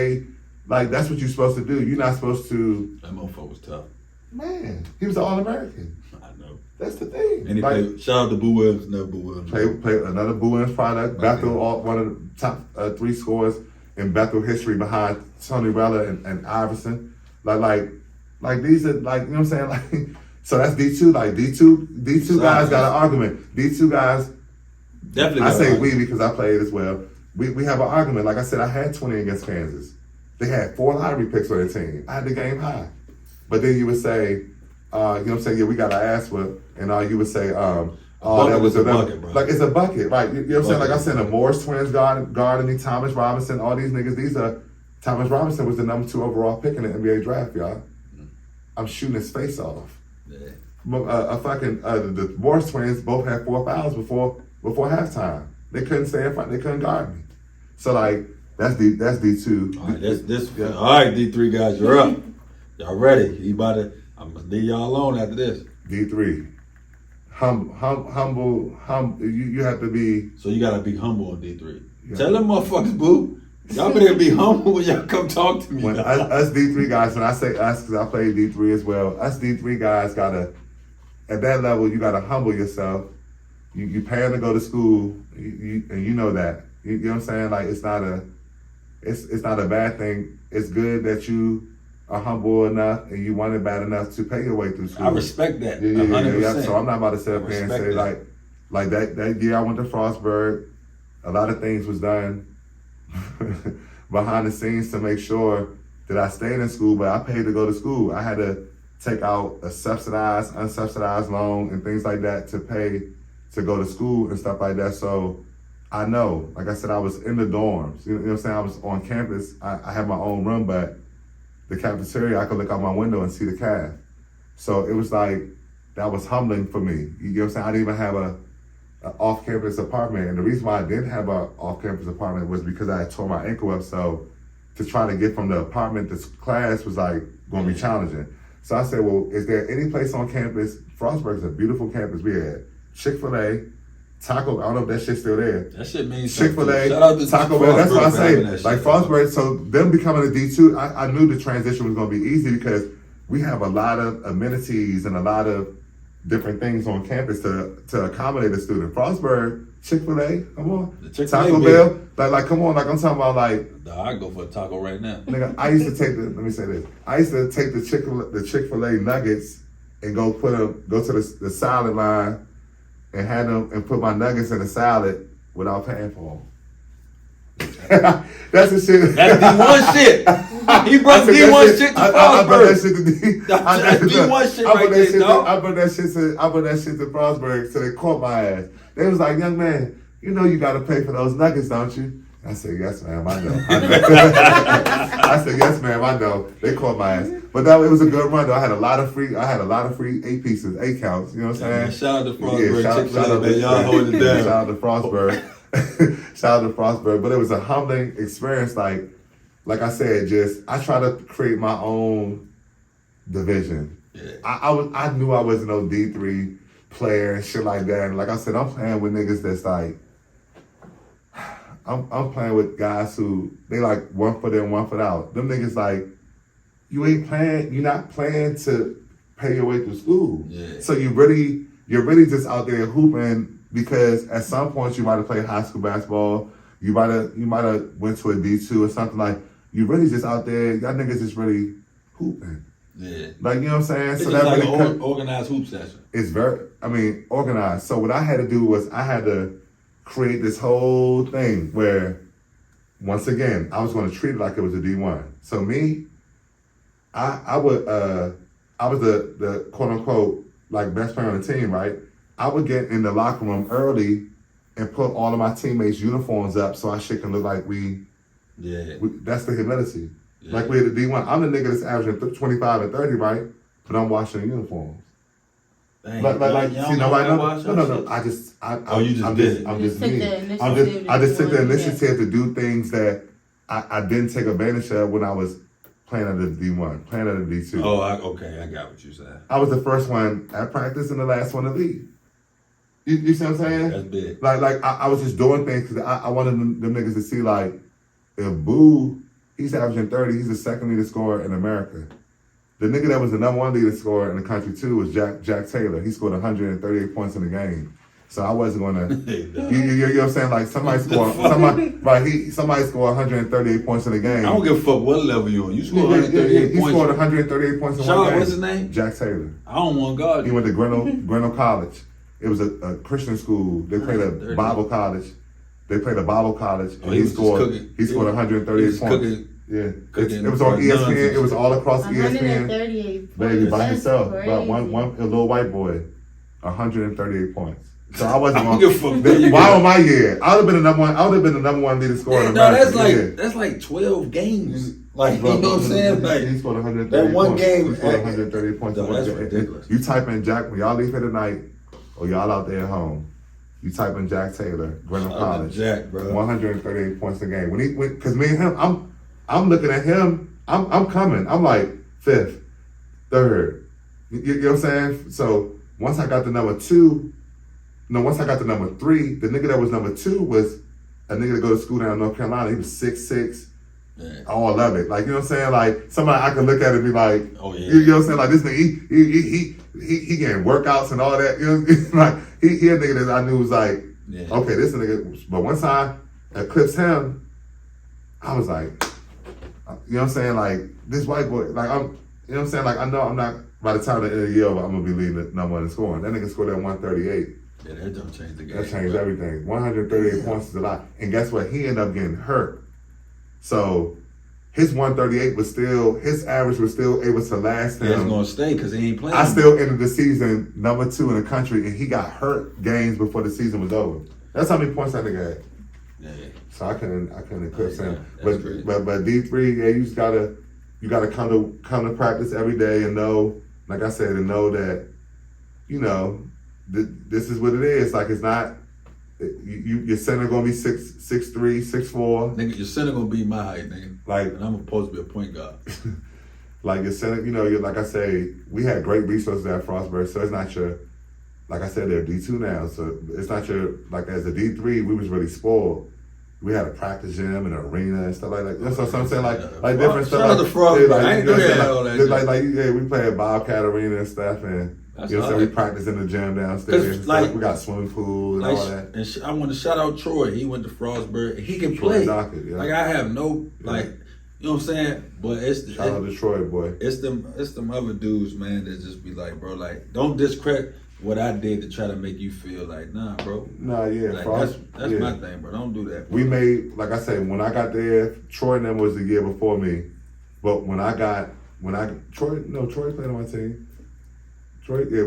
that's what you're supposed to do. You're not supposed to. That motherfucker was tough. Man, he was an All-American. I know. That's the thing. And he played. Shout out to Boo Williams. Another Boo Williams. Played another Boo Williams product. Bethel, one of the top 3 scorers in Bethel history behind Tony Rella and Iverson. Like these are like, you know what I'm saying? Like, so that's D2. Like D2 guys got an argument. D2 guys. Definitely. I say we because I played as well. We have an argument. Like I said, I had 20 against Kansas. They had 4 lottery picks on their team. I had the game high. But then you would say, you know what I'm saying? Yeah, we got our ass whipped. And you would say, that was a bucket, bro. Like it's a bucket, right? You know what I'm saying? Like I said, the Morris twins guarding me, Thomas Robinson, all these niggas. Thomas Robinson was the number 2 overall pick in the NBA draft, y'all. I'm shooting his face off. Yeah. The Morris twins both had 4 fouls before halftime. They couldn't stay in front. They couldn't guard me. So like that's D2. All right, all right, D3 guys, you're up. Y'all ready? I'm gonna leave y'all alone after this. D3. Humble. You have to be. So you gotta be humble on D3. Yeah. Tell them motherfuckers, boo. Y'all better be humble when y'all come talk to me. When us D3 guys, when I say us, because I played D3 as well, us D3 guys gotta, at that level, you gotta humble yourself. You paying to go to school, and you know that. You know what I'm saying? Like it's not a bad thing. It's good that you are humble enough and you want it bad enough to pay your way through school. I respect that. Yeah. 100%. So I'm not about to sit up here and say like that year I went to Frostburg, a lot of things was done behind the scenes to make sure that I stayed in school, but I paid to go to school. I had to take out a subsidized, unsubsidized loan and things like that to pay to go to school and stuff like that. So I know, like I said, I was in the dorms. You know what I'm saying? I was on campus. I had my own room, but the cafeteria, I could look out my window and see the caf. So it was like, that was humbling for me. You know what I'm saying? I didn't even have an off-campus apartment. And the reason why I didn't have an off-campus apartment was because I had tore my ankle up. So to try to get from the apartment to class was like going to be challenging. So I said, well, is there any place on campus? Frostburg is a beautiful campus. We had Chick-fil-A, Taco, I don't know if that shit's still there. That shit means something. Chick-fil-A, Shout out to Taco Bell, that's what I say. Like Frostburg, Frostburg, so them becoming a D2, I knew the transition was going to be easy because we have a lot of amenities and a lot of different things on campus to accommodate a student. Frostburg, Chick-fil-A, come on. Taco Bell, like come on, like I'm talking about like. I go for a taco right now. Nigga, I used to take let me say this. I used to take the Chick-fil-A nuggets and go to the salad line and had them and put my nuggets in the salad without paying for them. That's the shit. That's D1 shit. He brought D1 shit to Frostburg. I brought that shit to D. That's D1 shit right there, dog. I brought that shit to Frostburg, so they caught my ass. They was like, young man, you know you got to pay for those nuggets, don't you? I said, yes, ma'am, I know. I said, yes, ma'am, I know. They caught my ass. But it was a good run though. I had a lot of free 8 pieces, 8 counts. You know what I'm saying? Man, shout out to Frostburg. Shout out to y'all holding it down. Shout out to Frostburg. Shout out to Frostburg. But it was a humbling experience. Like I said, I try to create my own division. Yeah. I knew I wasn't no D3 player and shit like that. And like I said, I'm playing with niggas that's like, I'm playing with guys who they like 1 foot in, 1 foot out. Them niggas like, you're not playing to pay your way through school. Yeah. So you're really just out there hooping because at some point you might have played high school basketball. You might have went to a D2 or something like. You really just out there. Y'all niggas just really hooping. Yeah. Like, you know what I'm saying? It's so just that like really an organized hoop session. It's organized. So what I had to do was I had to create this whole thing where, once again, I was going to treat it like it was a D1. So me, I was the quote unquote like best player on the team, right? I would get in the locker room early and put all of my teammates' uniforms up so our shit can look like that's the humility. Yeah. Like we're the D1. I'm the nigga that's averaging 25 and 30, right? But I'm washing the uniforms. Dang, See, nobody knows. No. You just me. I just took the initiative to do things that I didn't take advantage of when I was playing under the D1, playing under the D2. Oh, okay, I got what you said. I was the first one at practice and the last one to leave. You see what I'm saying? That's big. Like I was just doing things because I wanted them niggas to see like, if Boo, he's averaging 30, he's the second leading scorer in America. The nigga that was the number 1 leading scorer in the country too was Jack Taylor. He scored 138 points in the game. So I wasn't gonna, you know what I'm saying? Like somebody scored 138 points in the game. I don't give a fuck what level you on. You scored 138 points. He scored 138 points in one game. What's his name? Jack Taylor. I don't want God. He went to Grinnell College. It was a Christian school. They played a Bible college. And he scored 138 points. Yeah, it was on ESPN. It was all across ESPN. 138 Baby, by That's himself. crazy. But a little white boy, 138 points. So I wasn't I don't give a fuck. Why on my year? I would have been the number one leading scorer in America. That's like 12 games. Like, you know what I'm saying? Like, he scored 138 that one points. game. He scored 138 points. No, that's ridiculous. You type in Jack, when y'all leave here tonight, or y'all out there at home, you type in Jack Taylor, Grinnell College. Jack, bro. 138 points a game. Because me and him, I'm looking at him, I'm coming. I'm like 5th, 3rd. You know what I'm saying? So once I got the number 3, the nigga that was number 2 was a nigga that go to school down in North Carolina. He was 6'6". Yeah. Oh, I love it. Like, you know what I'm saying? Like, somebody I can look at it and be like, oh, yeah. You know what I'm saying? Like, this nigga, he getting workouts and all that. You know, like, he a nigga that I knew was like, okay, this nigga. But once I eclipsed him, I was like, you know what I'm saying? Like, this white boy, like, you know what I'm saying? Like, I know I'm not, by the time the end of the year, I'm going to be leading the number 1 in scoring. That nigga scored at 138. Yeah, that don't change the game. That changed everything. 138 points is a lot. And guess what? He ended up getting hurt. So his 138 was still, his average was still able to last him. He's going to stay because he ain't playing. I still ended the season number 2 in the country, and he got hurt games before the season was over. That's how many points that nigga had. Yeah. So I couldn't eclipse him. But D3, yeah, you gotta come to practice every day and know, like I said, and know that, you know, this is what it is. Like, it's not. Your center gonna be 6'3", 6'4". Nigga, your center gonna be my height, nigga. Like, and I'm supposed to be a point guard. Like your center, you know, like I say, we had great resources at Frostburg, so it's not your, like I said, they're D2 now, so it's not your, like as a D3, we was really spoiled. We had a practice gym and an arena and stuff like that. That's what I'm saying, like different stuff. Shout out to Frostburg. I ain't doing all that. We played Bobcat Arena and stuff, and you know, so we practice in the gym downstairs. Like, we got swimming pool and all that. And I want to shout out Troy. He went to Frostburg. He can play. Dockett, yeah. Like, I have no, like, you know what I'm saying? But shout out to Troy, boy. It's them other dudes, man, that just be like, bro, like, don't discredit what I did to try to make you feel like, nah, bro. Nah, yeah. Like, that's my thing, bro. Don't do that, bro. We made, like I said, when I got there, Troy and them was the year before me. But Troy played on my team. Troy, yeah,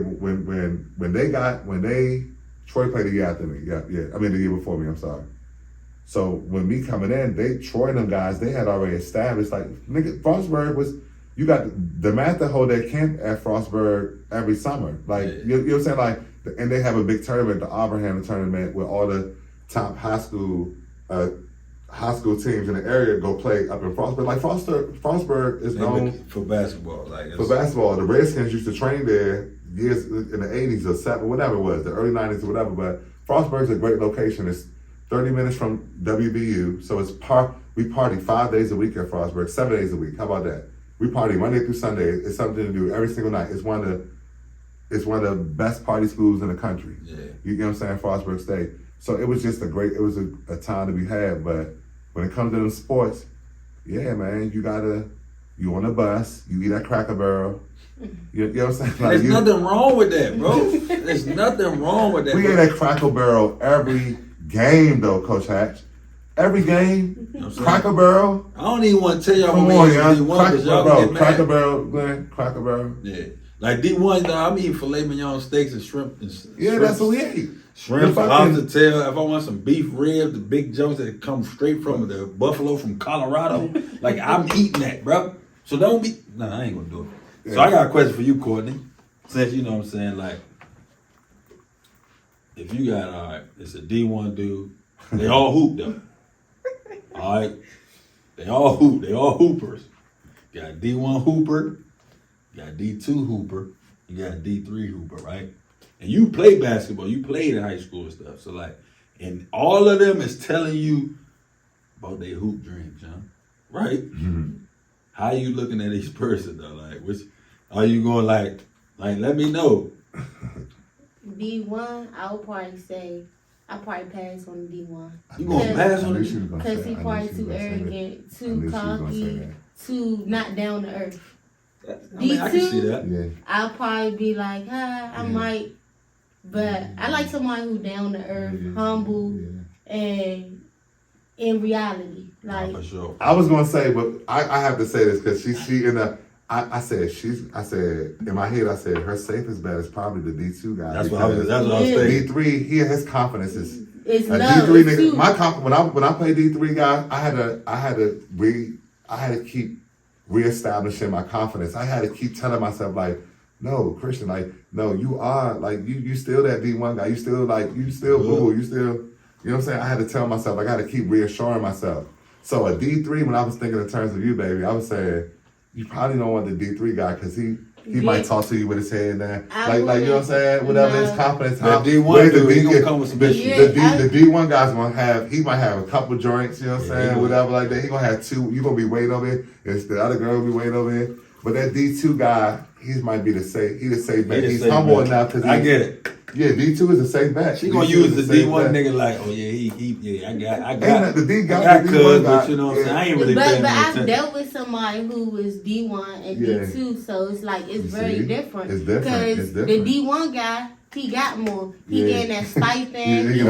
Troy played the year after me. Yeah. I mean, the year before me, I'm sorry. So when me coming in, Troy and them guys, they had already established, like, nigga, Frostburg was, you got the math that hold their camp at Frostburg every summer. Like you know what I'm saying? Like, and they have a big tournament, the Auburn tournament, where all the top high school teams in the area go play up in Frostburg. Like Frostburg is known for basketball. Like for basketball. The Redskins used to train there years in the 80s or 70s, whatever it was, the early 90s or whatever. But Frostburg's a great location. It's 30 minutes from WVU, so we party 5 days a week at Frostburg, 7 days a week. How about that? We party Monday through Sunday. It's something to do every single night. It's one of the best party schools in the country. Yeah. You know what I'm saying? Frostburg State. So it was just a time to be had. But when it comes to them sports, yeah, man, you on the bus, you eat at Cracker Barrel. You know what I'm saying? Like, There's nothing wrong with that, bro. There's nothing wrong with that. We ain't at Cracker Barrel every game, though, Coach Hatch. Every game, You know Cracker Barrel. I don't even want to tell y'all Come what on, we y'all. D1 because y'all get mad. Cracker Barrel, Glenn. Cracker Barrel. Yeah. Like D1, though, I'm eating filet mignon steaks and shrimp. Yeah, that's what we ate. Shrimp, lobster tail. If I want some beef ribs, the big jokes that come straight from the buffalo from Colorado, like I'm eating that, bro. So don't be. No, I ain't gonna do it. So I got a question for you, Courtney. Since you know what I'm saying, like, if you got, all right, it's a D1 dude. They all hoop though. All right, they all hoop. They all hoopers. You got a D1 hooper. You got a D2 hooper. You got a D3 hooper, right? And you play basketball. You played in high school and stuff. So like, and all of them is telling you about their hoop dreams, John. Right? Mm-hmm. How you looking at each person though? Like, which are you going like let me know? D1, I would probably say I probably pass on the D1. You gonna pass on it? Because he probably too arrogant, too cocky, too not down to earth. I mean, I can see that. Yeah. I'll probably be like, I might, but I like somebody who down to earth, humble, and in reality. Like, for sure. I was gonna say, but I have to say this because she in the. I said in my head her safest bet is probably the D2 guy. That's what I was thinking. D3, his confidence is it's a love, D3 nigga. too. My confidence when I play D3 guy, I had to keep reestablishing my confidence. I had to keep telling myself like, no, Christian, like, no, you are like you still that D1 guy. You still boo. You still, you know what I'm saying? I had to tell myself, I got to keep reassuring myself. So a D3, when I was thinking in terms of you, baby, I was saying, you probably don't want the D3 guy because he might talk to you with his head down. Like you know what I'm saying? Whatever his confidence. That D1 dude, he gonna come with some bitches. The D1 guy's he might have a couple drinks, you know what I'm saying? Whatever like that. He gonna have two, you gonna be waiting over here, and the other girl will be waiting over here. But that D2 guy, he might be the safe bet. He's humble enough because I get it. Yeah, D2 is a safe bet. She gonna use the D1 nigga like, oh yeah, I got the D guy. I got cuz, but you know what I'm saying? I ain't really paying But attention. I've dealt with somebody who was D1 and D2, so it's like it's very different. It's different. Because the D1 guy, he got more. He getting that stipend. He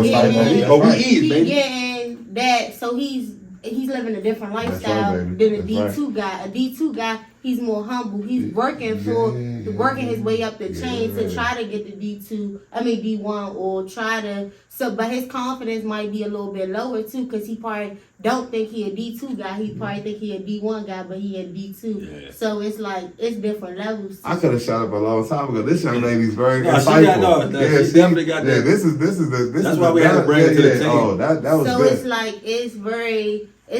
getting that, so he's living a different lifestyle than a D2 guy. A D2 guy, he's more humble. He's working his way up the chain to try to get the D1 or try to. So, but his confidence might be a little bit lower too, because he probably don't think he a D2 guy. He probably think he a D1 guy, but he a D2. Yeah. So it's like it's different levels. I could have shot up a long time ago. This young lady's very insightful. She definitely got that. Yeah, this is. That's why we had to bring it to the table. Oh, that was so good. It's like it's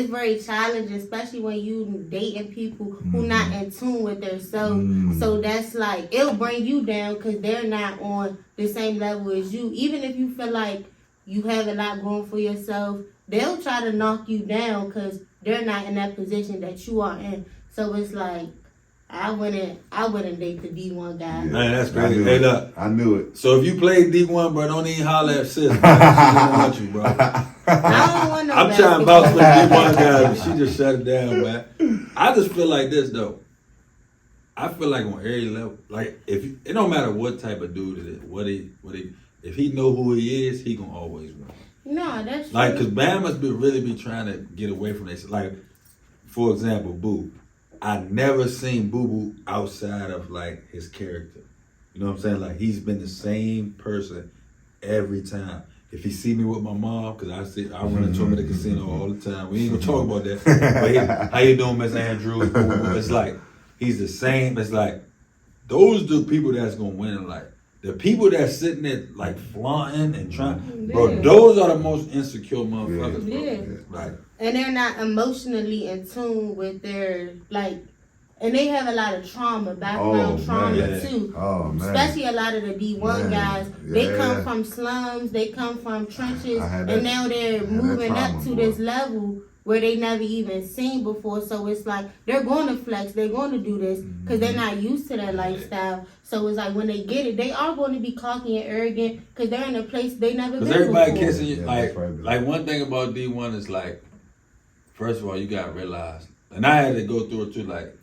very challenging, especially when you dating people who not in tune with themselves. So that's like, it'll bring you down because they're not on the same level as you. Even if you feel like you have a lot going for yourself, they'll try to knock you down because they're not in that position that you are in. So it's like, I wouldn't date the D1 guy. Yeah. Man, that's crazy. Hey, look. I knew it. So if you play D1, bro, don't even holler at sis. She don't want you, bro. I don't want no I'm trying to bounce with D1 guys, but she just shut it down, man. I just feel like this, though. I feel like on every level, like it don't matter what type of dude it is, if he know who he is, he gonna always win. No, that's like, true. cause Bam must really be trying to get away from this. Like, for example, Boo. I never seen Boo Boo outside of like his character. You know what I'm saying? Like, he's been the same person every time. If he see me with my mom, cause I run into him at the casino all the time. We ain't gonna talk about that. But how you doing, Miss Andrews? It's like he's the same. It's like, those are the people that's gonna win in life. The people that's sitting there like flaunting and trying, bro, those are the most insecure motherfuckers, bro. Yeah. Like, and they're not emotionally in tune with their, like, and they have a lot of trauma, background trauma too. Oh, man. Especially a lot of the D1 guys. They come from slums, they come from trenches, and now they're moving up to this level where they never even seen before. So it's like they're going to flex, they're going to do this because they're not used to that lifestyle. So it's like when they get it, they are going to be cocky and arrogant because they're in a place they never been before. Because everybody kissing you. Like one thing about D1 is like, first of all, you got to realize, and I had to go through it too, like,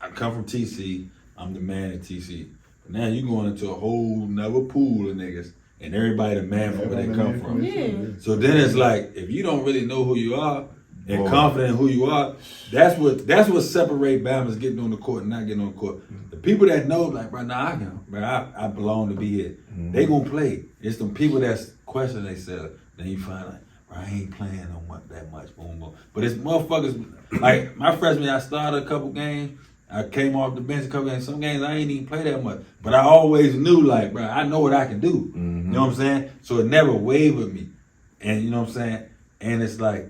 I come from TC, I'm the man at TC. But now you going into a whole nother pool of niggas, and everybody the man from where they come from. Yeah. So then it's like, if you don't really know who you are and confident in who you are, that's what separate Bama's getting on the court and not getting on the court. The people that know, like, bro, nah, I belong to be here. They gonna play. It's them people that's questioning themselves. Then you find like, bro, I ain't playing that much. Boom, boom. But it's motherfuckers, like my freshman year, I started a couple games. I came off the bench a couple games. Some games I ain't even play that much. But I always knew, like, bro, I know what I can do. You know what I'm saying? So it never wavered me. And you know what I'm saying? And it's like,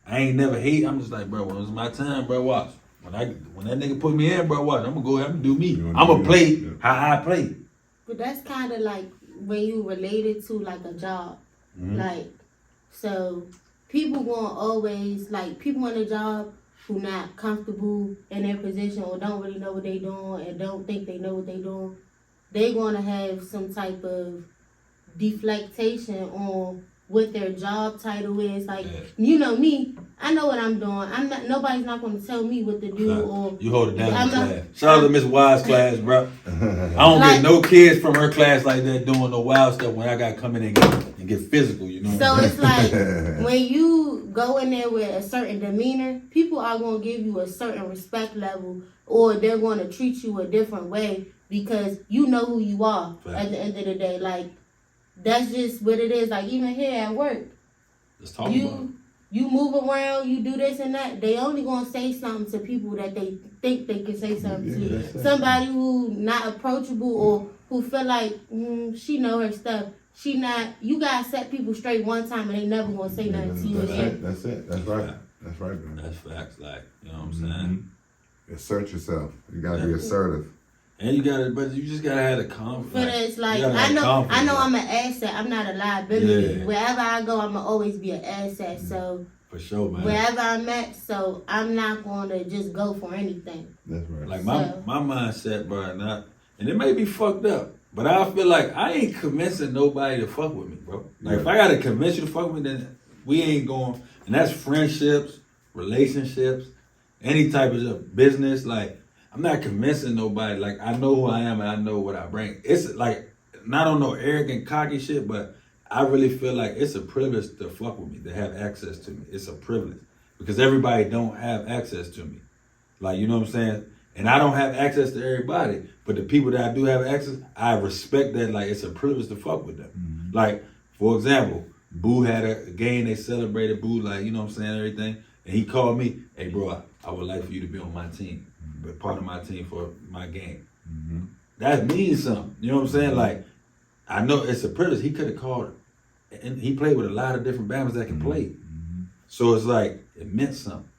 I ain't never hate. I'm just like, bro, when it's my time, bro, watch. When that nigga put me in, bro, watch. I'm gonna go ahead and do me. I'm gonna play how I play. But that's kind of like when you related to like a job. Like, so people gonna always, like, people in a job who not comfortable in their position or don't really know what they doing and don't think they know what they doing, they gonna have some type of deflectation on what their job title is. Like, you know me, I know what I'm doing. Nobody's not gonna tell me what to do. Or you hold it down in class. Shout out to Miss Wise class, bro. I don't get no kids from her class like that doing no wild stuff when I gotta come in and get physical, you know. So it's like when you go in there with a certain demeanor, people are gonna give you a certain respect level, or they're gonna treat you a different way because you know who you are. At the end of the day, like, that's just what it is. Like, even here at work, let's talk about it. You move around, you do this and that. They only gonna say something to people that they think they can say something to. Somebody who not approachable or who feel like she know her stuff. She not. You gotta set people straight one time, and they never gonna say nothing to you again. That's it. That's right. That's right, man. That's facts. Like, you know what I'm saying? Assert yourself. You gotta be assertive. And but you just gotta have the confidence. But it's like, I know I'm an asset. I'm not a liability. Yeah. Wherever I go, I'ma always be an asset. So for sure, man. Wherever I'm at, so I'm not gonna just go for anything. That's right. Like my mindset, bro, and it may be fucked up, but I feel like I ain't convincing nobody to fuck with me, bro. Like if I gotta convince you to fuck with me, then we ain't going. And that's friendships, relationships, any type of business. Like, I'm not convincing nobody. Like, I know who I am and I know what I bring. It's like, not on no arrogant, cocky shit, but I really feel like it's a privilege to fuck with me, to have access to me. It's a privilege because everybody don't have access to me. Like, you know what I'm saying? And I don't have access to everybody, but the people that I do have access, I respect that. Like, it's a privilege to fuck with them. Like, for example, Boo had a game, they celebrated Boo, like, you know what I'm saying, everything. And he called me, hey, bro, I would like for you to be on my team. But part of my team for my game. That means something. You know what I'm saying? Like, I know it's a privilege. He could have called, and he played with a lot of different Bama's that can play. So it's like, it meant something.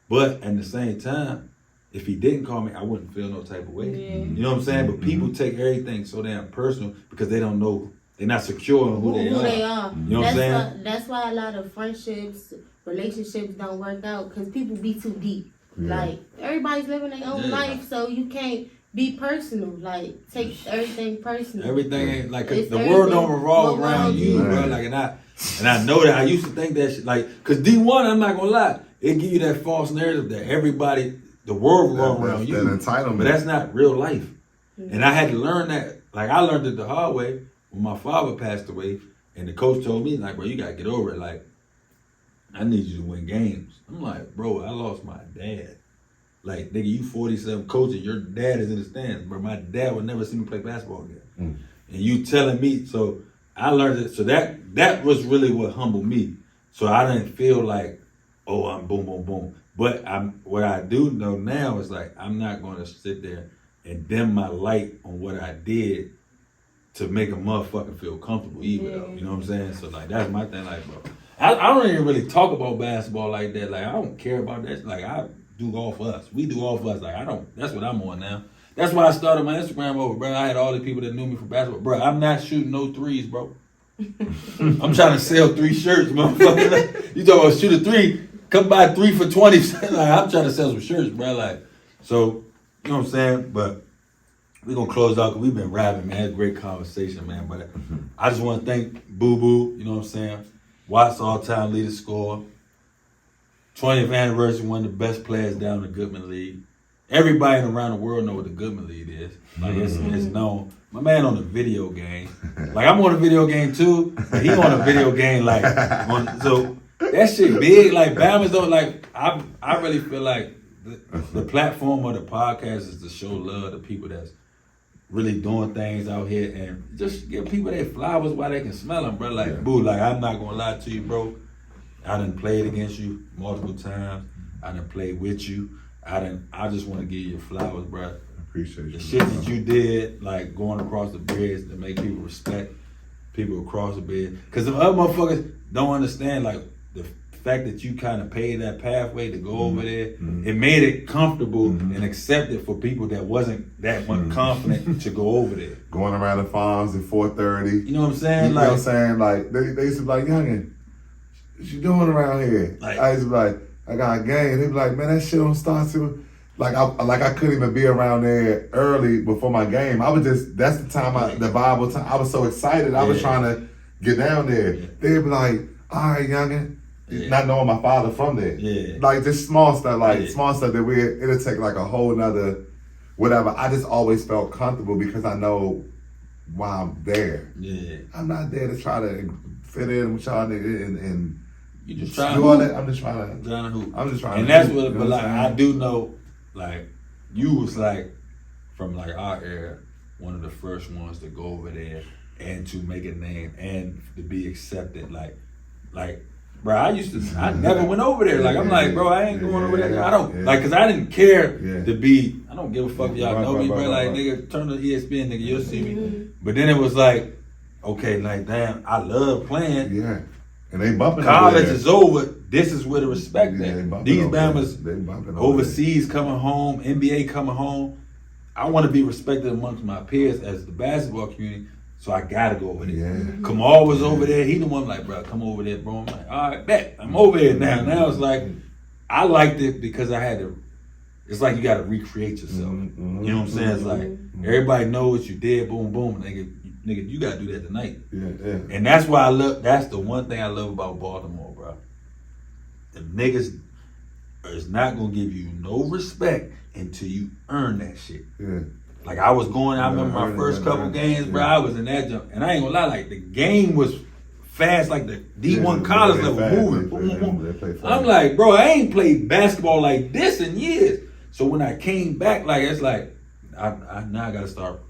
But at the same time, if he didn't call me, I wouldn't feel no type of way. You know what I'm saying? But people take everything so damn personal because they don't know, they're not secure on who they are. You know what I'm saying? That's why a lot of friendships, relationships don't work out because people be too deep. Like, everybody's living their own life, so you can't be personal. Like, take everything personal. Everything ain't like, the world don't revolve around you, bro. Like, and I know that. I used to think that shit, like, cause D1, I'm not gonna lie, it give you that false narrative that everybody, the world revolves around you. That entitlement. But that's not real life. And I had to learn that. Like, I learned it the hard way when my father passed away, and the coach told me, like, bro, you gotta get over it. Like, I need you to win games. I'm like, bro, I lost my dad. Like, nigga, you 47 coaching, your dad is in the stands, but my dad would never see me play basketball again. And you telling me, so I learned it. So that was really what humbled me. So I didn't feel like oh, I'm boom, boom, boom. But what I do know now is like, I'm not going to sit there and dim my light on what I did to make a motherfucker feel comfortable either, though. You know what I'm saying? So like, that's my thing. Like, bro, I don't even really talk about basketball like that. Like, I don't care about that. Like, I do all for us. We do all for us. Like, that's what I'm on now. That's why I started my Instagram over, bro. I had all the people that knew me for basketball. Bro, I'm not shooting no threes, bro. I'm trying to sell 3 shirts, motherfucker. Like, you talking about shoot a 3, come buy 3 for 20. Like, I'm trying to sell some shirts, bro. Like, so, you know what I'm saying? But we're going to close out because we've been rapping, man. It's a great conversation, man. But I just want to thank Boo Boo, you know what I'm saying? Watts all-time leader scorer. 20th anniversary, one of the best players down in the Goodman League. Everybody around the world know what the Goodman League is. Like, it's known. My man on a video game. Like, I'm on a video game too, but he on a video game like, so that shit big. Like, Bama's don't like, I really feel like the platform of the podcast is to show love to people that's really doing things out here and just give people their flowers while they can smell them, bro. Like, Boo, like, I'm not gonna lie to you, bro. I done played against you multiple times. I done played with you. I just want to give you your flowers, bro. Appreciate you. The shit that you did, like going across the bridge to make people respect people across the bridge. Because the other motherfuckers don't understand, like, the fact that you kind of paid that pathway to go over there, it made it comfortable and accepted for people that wasn't that much confident to go over there. Going around the farms at 4:30. You know what I'm saying? You know what I'm saying? Like, they used to be like, youngin', what you doing around here? Like, I used to be like, I got a game. They be like, man, that shit don't start till I couldn't even be around there early before my game. I was just, that's the time the Bible time. I was so excited. I was trying to get down there. They'd be like, all right, youngin'. Not knowing my father from there. Like, just small stuff, small stuff that it'll take like a whole nother whatever. I just always felt comfortable because I know why I'm there. I'm not there to try to fit in with y'all and you just trying do all that. I'm just trying to hoop. I'm just trying and to that's hoop, what, you know but like, I I do know, like, you was like, from like our era, one of the first ones to go over there and to make a name and to be accepted. Like, bro, I never went over there. Like, I'm like, bro, I ain't going over there. I don't, like, cause I didn't care to be, I don't give a fuck if y'all know me, bro. Like, nigga, turn to ESPN, nigga, you'll see me. But then it was like, okay, like, damn, I love playing. And they bumping. College is over. This is where the respect at. These Bamas overseas coming home, NBA coming home. I want to be respected amongst my peers as the basketball community, so I gotta go over there. Kamal was over there. He the one like, bro, come over there, bro. I'm like, all right, bet. I'm over here now. Now it's like, I liked it because I had to. It's like you got to recreate yourself. You know what I'm saying? It's like everybody knows what you did. Boom, boom, nigga, you gotta do that tonight. And that's why that's the one thing I love about Baltimore, bro. The niggas is not gonna give you no respect until you earn that shit. Like, I was going, I remember my first couple games, bro, I was in that jump. And I ain't gonna lie, like, the game was fast, like the D1 college level moving. Boom, boom. I'm like, bro, I ain't played basketball like this in years. So when I came back, like, it's like, I now gotta start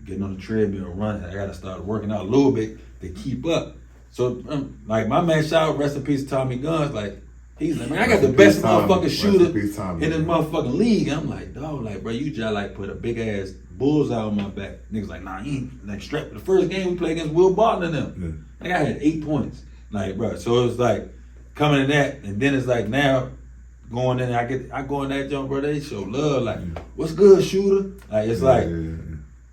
getting on the treadmill, running. I gotta start working out a little bit to keep up. So, like, my man, shout out, rest in peace, Tommy Guns. Like, he's like, man, I got the best motherfucking shooter in this motherfucking league. And I'm like, dog, like, bro, you just like put a big ass bullseye on my back. Niggas like, nah, he ain't like strapped. The first game we played against Will Barton and them, like, I had 8 points. Like, bro, so it was like coming in that, and then it's like now going in, I go in that jump, bro. They show love, like, what's good, shooter? Like, it's like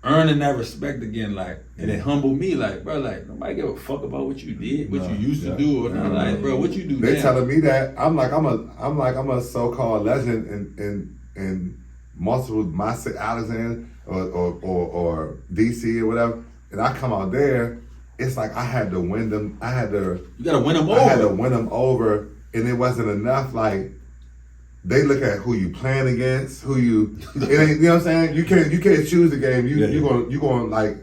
earning that respect again, like, and it humbled me, like, bro, like, nobody give a fuck about what you did, what you used to do, or not, like, bro, what you do. They now? telling me that I'm a so-called legend in multiple Alexander or DC or whatever, and I come out there, it's like I had to win them. You gotta win them over. I had to win them over, and it wasn't enough. Like, they look at who you playing against, it ain't, you know what I'm saying? You can't choose the game. You gonna like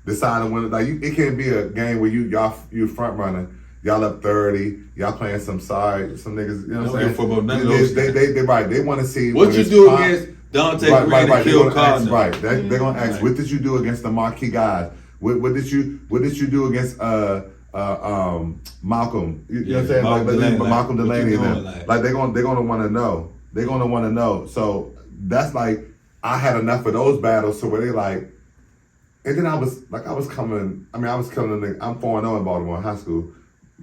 decide to win it. Like, it can't be a game where you front running. Y'all up 30. Y'all playing some niggas. You know what I'm saying? Football, they want to see what you do against Dante Green and Kill Connor. They're gonna ask, what did you do against the marquee guys? What did you do against Malcolm. You know what I'm saying? Malcolm Delaney and them. Like they're gonna want to know. They're gonna want to know. So that's like I had enough of those battles. So where they like, and then I was coming. I was coming. I'm 4-0 in Baltimore high school.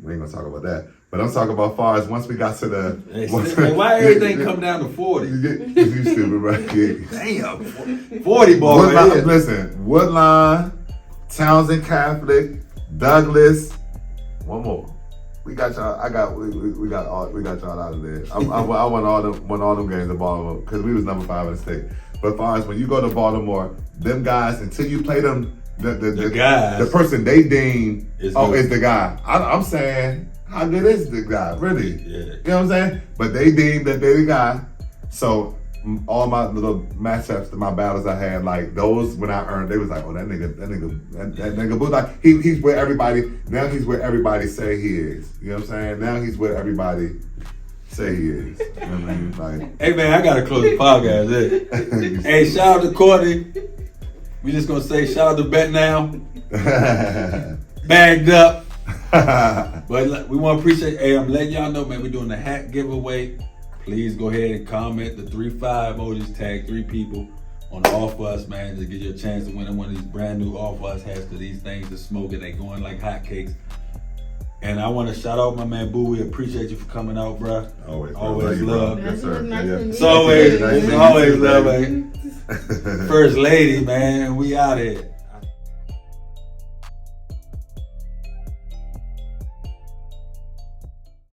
We ain't gonna talk about that. But I'm talking about far as once we got to the... why everything come down to 40? You stupid, right? Damn, 40 ball right here. Listen, Woodline, Townsend Catholic, Douglas, one more. We got y'all. We got y'all out of there. I won all them games in Baltimore because we was number 5 in the state. But far as when you go to Baltimore, them guys, until you play them, the guys, the person they deem is the guy. I'm saying... How good is the guy, really? Yeah. You know what I'm saying? But they deemed that they're the guy. So all my little matchups, my battles I had, like those when I earned, they was like, oh, that nigga, but like he's where everybody say he is. You know what I'm saying? Now he's where everybody say he is. You know what I mean? Like, hey man, I gotta close the podcast. Hey, shout out to Courtney. We just gonna say shout out to Bet Now. Bagged up. But we want to appreciate. Hey, I'm letting y'all know, man. We're doing the hat giveaway. Please go ahead and comment the 3-5 emojis. Tag 3 people on the All For Us, man. Just get you a chance to win one of these brand new All For Us hats. Because these things are smoking. They going like hotcakes. And I want to shout out my man Boo. We appreciate you for coming out, bro. Always love. Yes, sir. It's always love, man. First lady, man. We out here.